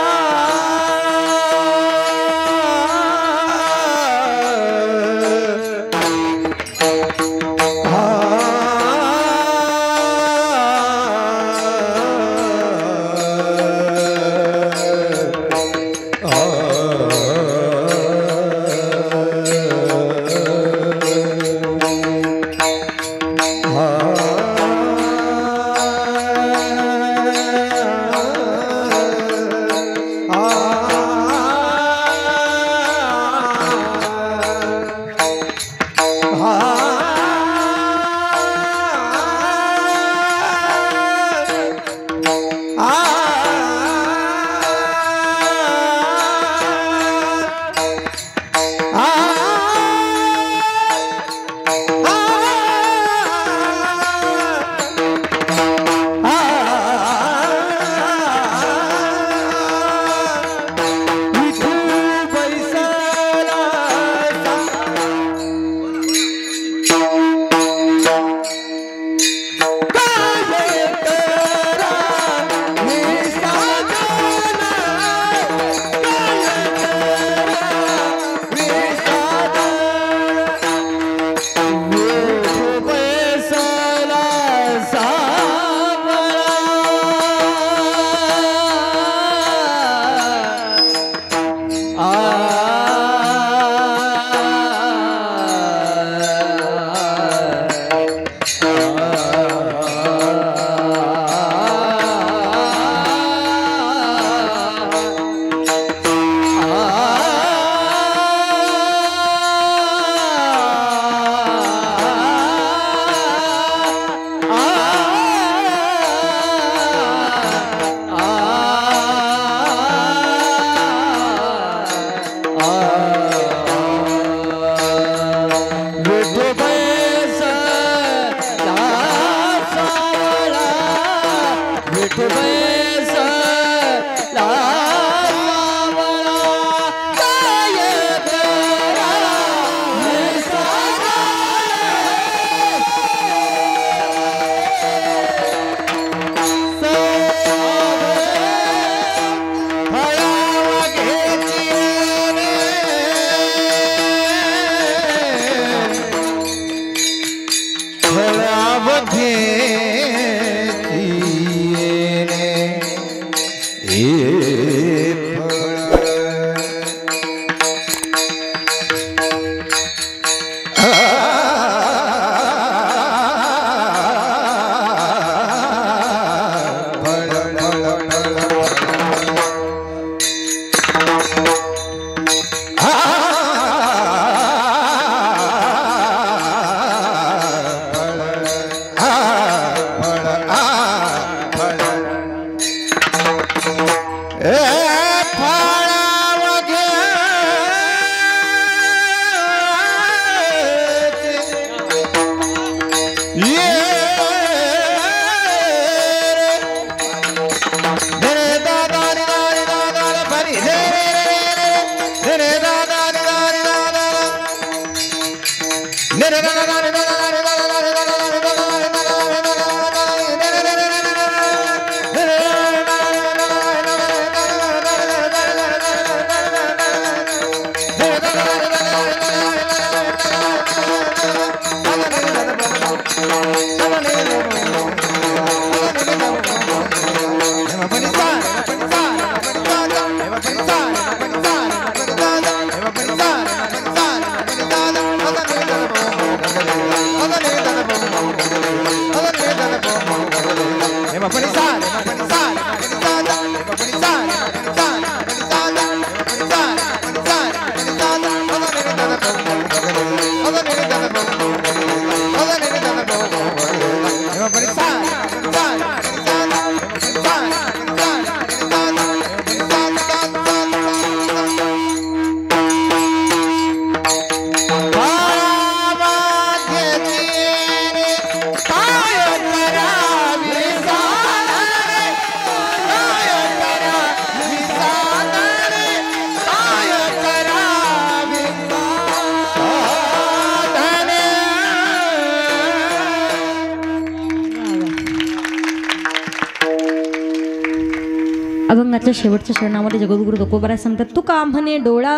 अभंगाच्या शेवटच्या चरणामध्ये जगद्गुरु तुकोबाराय सांगतात तुका म्हणे डोळा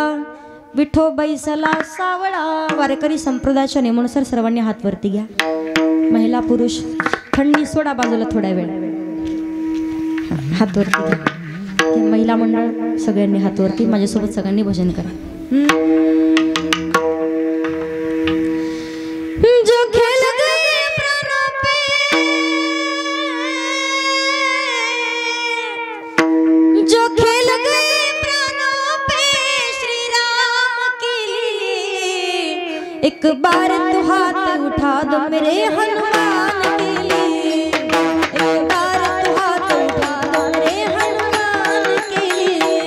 विठो बैसला सावळा. वारकरी संप्रदायाच्या नियमानुसार सर्वांनी हात वरती घ्या. महिला पुरुष थंडी सोडा बाजूला थोडा वेळ. हात वरती घ्या. महिला मंडळ सगळ्यांनी हात वरती. माझ्यासोबत सगळ्यांनी भजन करा. जो खेल गए प्राणों पे जो खेल गए प्राणों पे श्री राम के लिए एक बार तो हाथ उठा दो मेरे हनुमान के लिए. एक बार तो हाथ उठा दो मेरे हनुमान के लिए.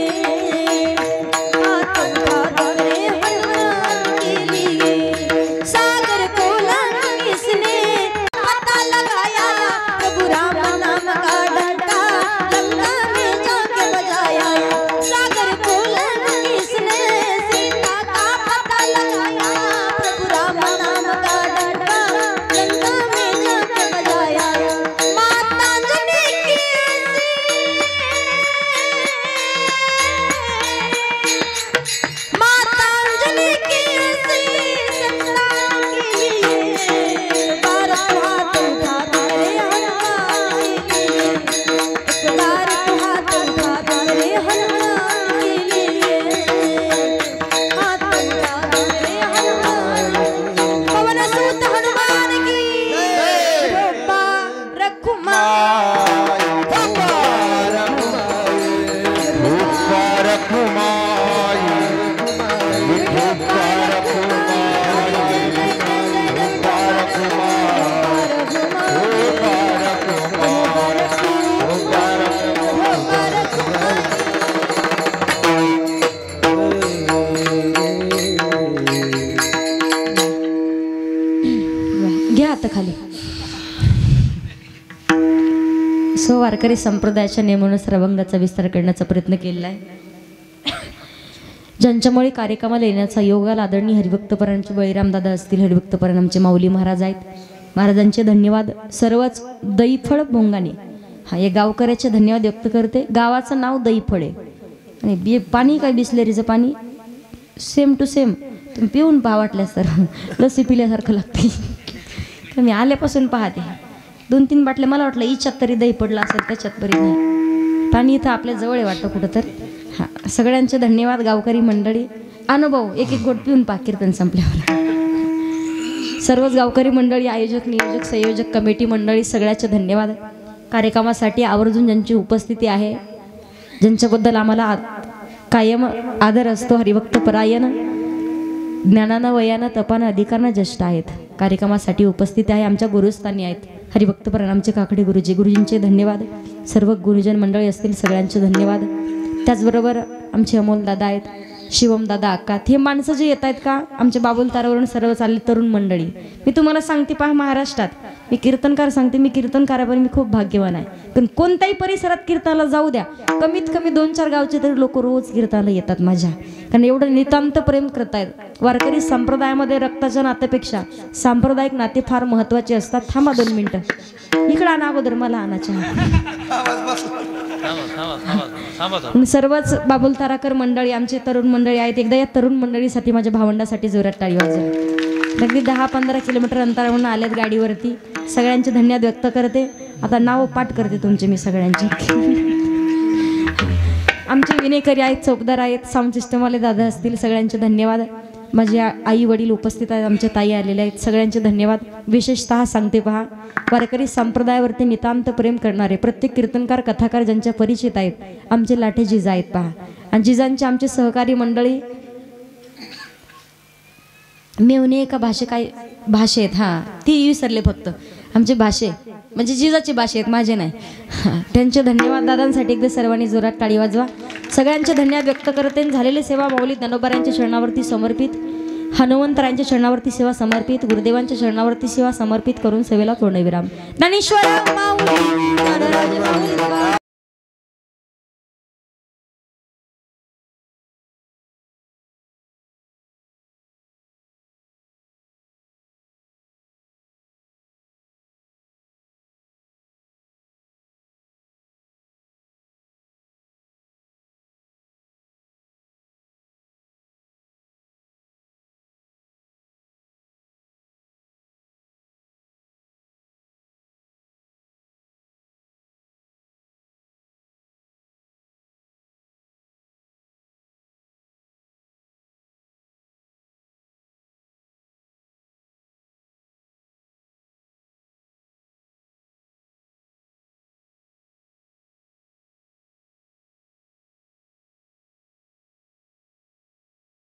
हाथ उठा दो मेरे हनुमान के लिए. सागर को किसने पता लगाया प्रभु राम नाम का डंका लंका में जाके बजाया. सागर को किसने सीता का पता लगाया प्रभु राम नाम का डंका लंका में जाके बजाया. माता अंजनी की माता अंजनी की संतान के लिए बार हाथ उठा दो मेरे हनुमान के लिए. एक बार हाथ उठा दो मेरे हनुमान के लिए. हाथ उठा दो मेरे हनुमान. पवन सुत हनुमान की कृपा रखुमाई. घ्या आता खाली. सो वारकरी संप्रदायाच्या नियमानुसार अभंगाचा विस्तार करण्याचा प्रयत्न केलेला आहे. ज्यांच्यामुळे कार्यक्रमाला येण्याचा योग आला आदरणीय हरिभक्तपरांचे बळीराम दादा असतील. हरिभक्तपरायण आमचे माऊली महाराज आहेत. महाराजांचे धन्यवाद. सर्वच दैफळ भोंगाने हा या गावकऱ्याचे धन्यवाद व्यक्त करते. गावाचं नाव दैफळ आहे आणि पाणी काय बिस्लेरीचं पाणी सेम टू सेम. तुम्ही पिऊन पहा वाटल्यास तर लसी पिल्यासारखं लागते. तर मी आल्यापासून पाहते 2-3 बाटल्या. मला वाटलं इच्छात तरी दही पडलं असेल त्याच्यात तरी नाही. पाणी इथं आपल्या जवळ आहे वाटतं कुठं तर. हां सगळ्यांचे धन्यवाद. गावकरी मंडळी अनुभव एक एक गोट पिऊन पहा कीर्तन संपल्यावर. सर्वच गावकरी मंडळी, आयोजक, नियोजक, संयोजक, कमिटी मंडळी सगळ्याचे धन्यवाद. कार्यक्रमासाठी आवर्जून ज्यांची उपस्थिती आहे, ज्यांच्याबद्दल आम्हाला कायम आदर असतो, हरिभक्त परायण, ज्ञानानं, वयानं, तपानं, अधिकारानं ज्येष्ठ आहेत. कार्यक्रमासाठी उपस्थित आहे, आमच्या गुरुस्थानी आहेत हरिभक्त परायण आमचे काकडे गुरुजी. गुरुजींचे धन्यवाद. सर्व गुरुजन मंडळी असतील सगळ्यांचे धन्यवाद. त्याचबरोबर आमचे अमोल दादा आहेत, शिवम दादा, अक्का, हे माणसं जे येत आहेत का आमच्या बाबुल तारावरून सर्व चालले तरुण मंडळी. मी तुम्हाला सांगते पहा, महाराष्ट्रात मी कीर्तनकार सांगते, मी कीर्तनकारापर्यंत मी खूप भाग्यवान आहे. पण कोणत्याही परिसरात कीर्तनाला जाऊ द्या, कमीत कमी 2-4 गावचे तरी लोक रोज कीर्तनाला येतात माझ्या, कारण एवढं नितांत प्रेम करतायत. वारकरी संप्रदायामध्ये रक्ताच्या नात्यापेक्षा सांप्रदायिक नाते फार महत्त्वाचे असतात. थांबा 2 मिनटं, इकडं आणा अगोदर, मला आणायच्या. सर्वच बाबुल ताराकर मंडळी, आमचे तरुण मंडळी आहेत. एकदा या तरुण मंडळीसाठी, माझ्या भावंडासाठी जोरात टाळी वाजवा. अगदी 10-15 किलोमीटर अंतरावरून आलेत गाडीवरती. सगळ्यांचे धन्यवाद व्यक्त करते. आता नाव पाठ करते तुमचे मी सगळ्यांचे. आमचे विनेकरी आहेत, चौकदार आहेत, साऊंड सिस्टमवाले दादा असतील, सगळ्यांचे धन्यवाद. माझे आई वडील उपस्थित आहेत, आमच्या ताई आलेल्या आहेत, सगळ्यांचे धन्यवाद. विशेषतः सांगते पहा, वारकरी संप्रदायावरती नितांत प्रेम करणारे प्रत्येक कीर्तनकार, कथाकार ज्यांच्या परिचित आहेत, आमचे लाठे जिजा आहेत पहा. आणि जिजांचे आमचे सहकारी मंडळी मेवणे एका काय भाषेत, हां ती विसरले फक्त, आमचे भाषे म्हणजे जिजाची भाषे आहेत, माझे नाही. त्यांचे धन्यवाद. दादांसाठी एकदा सर्वांनी जोरात टाळी वाजवा. सगळ्यांचे धन्यवाद व्यक्त करते. झालेली सेवा माऊली ज्ञानोबारांच्या चरणावरती समर्पित, हनुमंतरायांच्या चरणावरती सेवा समर्पित, गुरुदेवांच्या चरणावरती सेवा समर्पित करून सेवेला पूर्णविराम. ज्ञानेश्वर माऊली.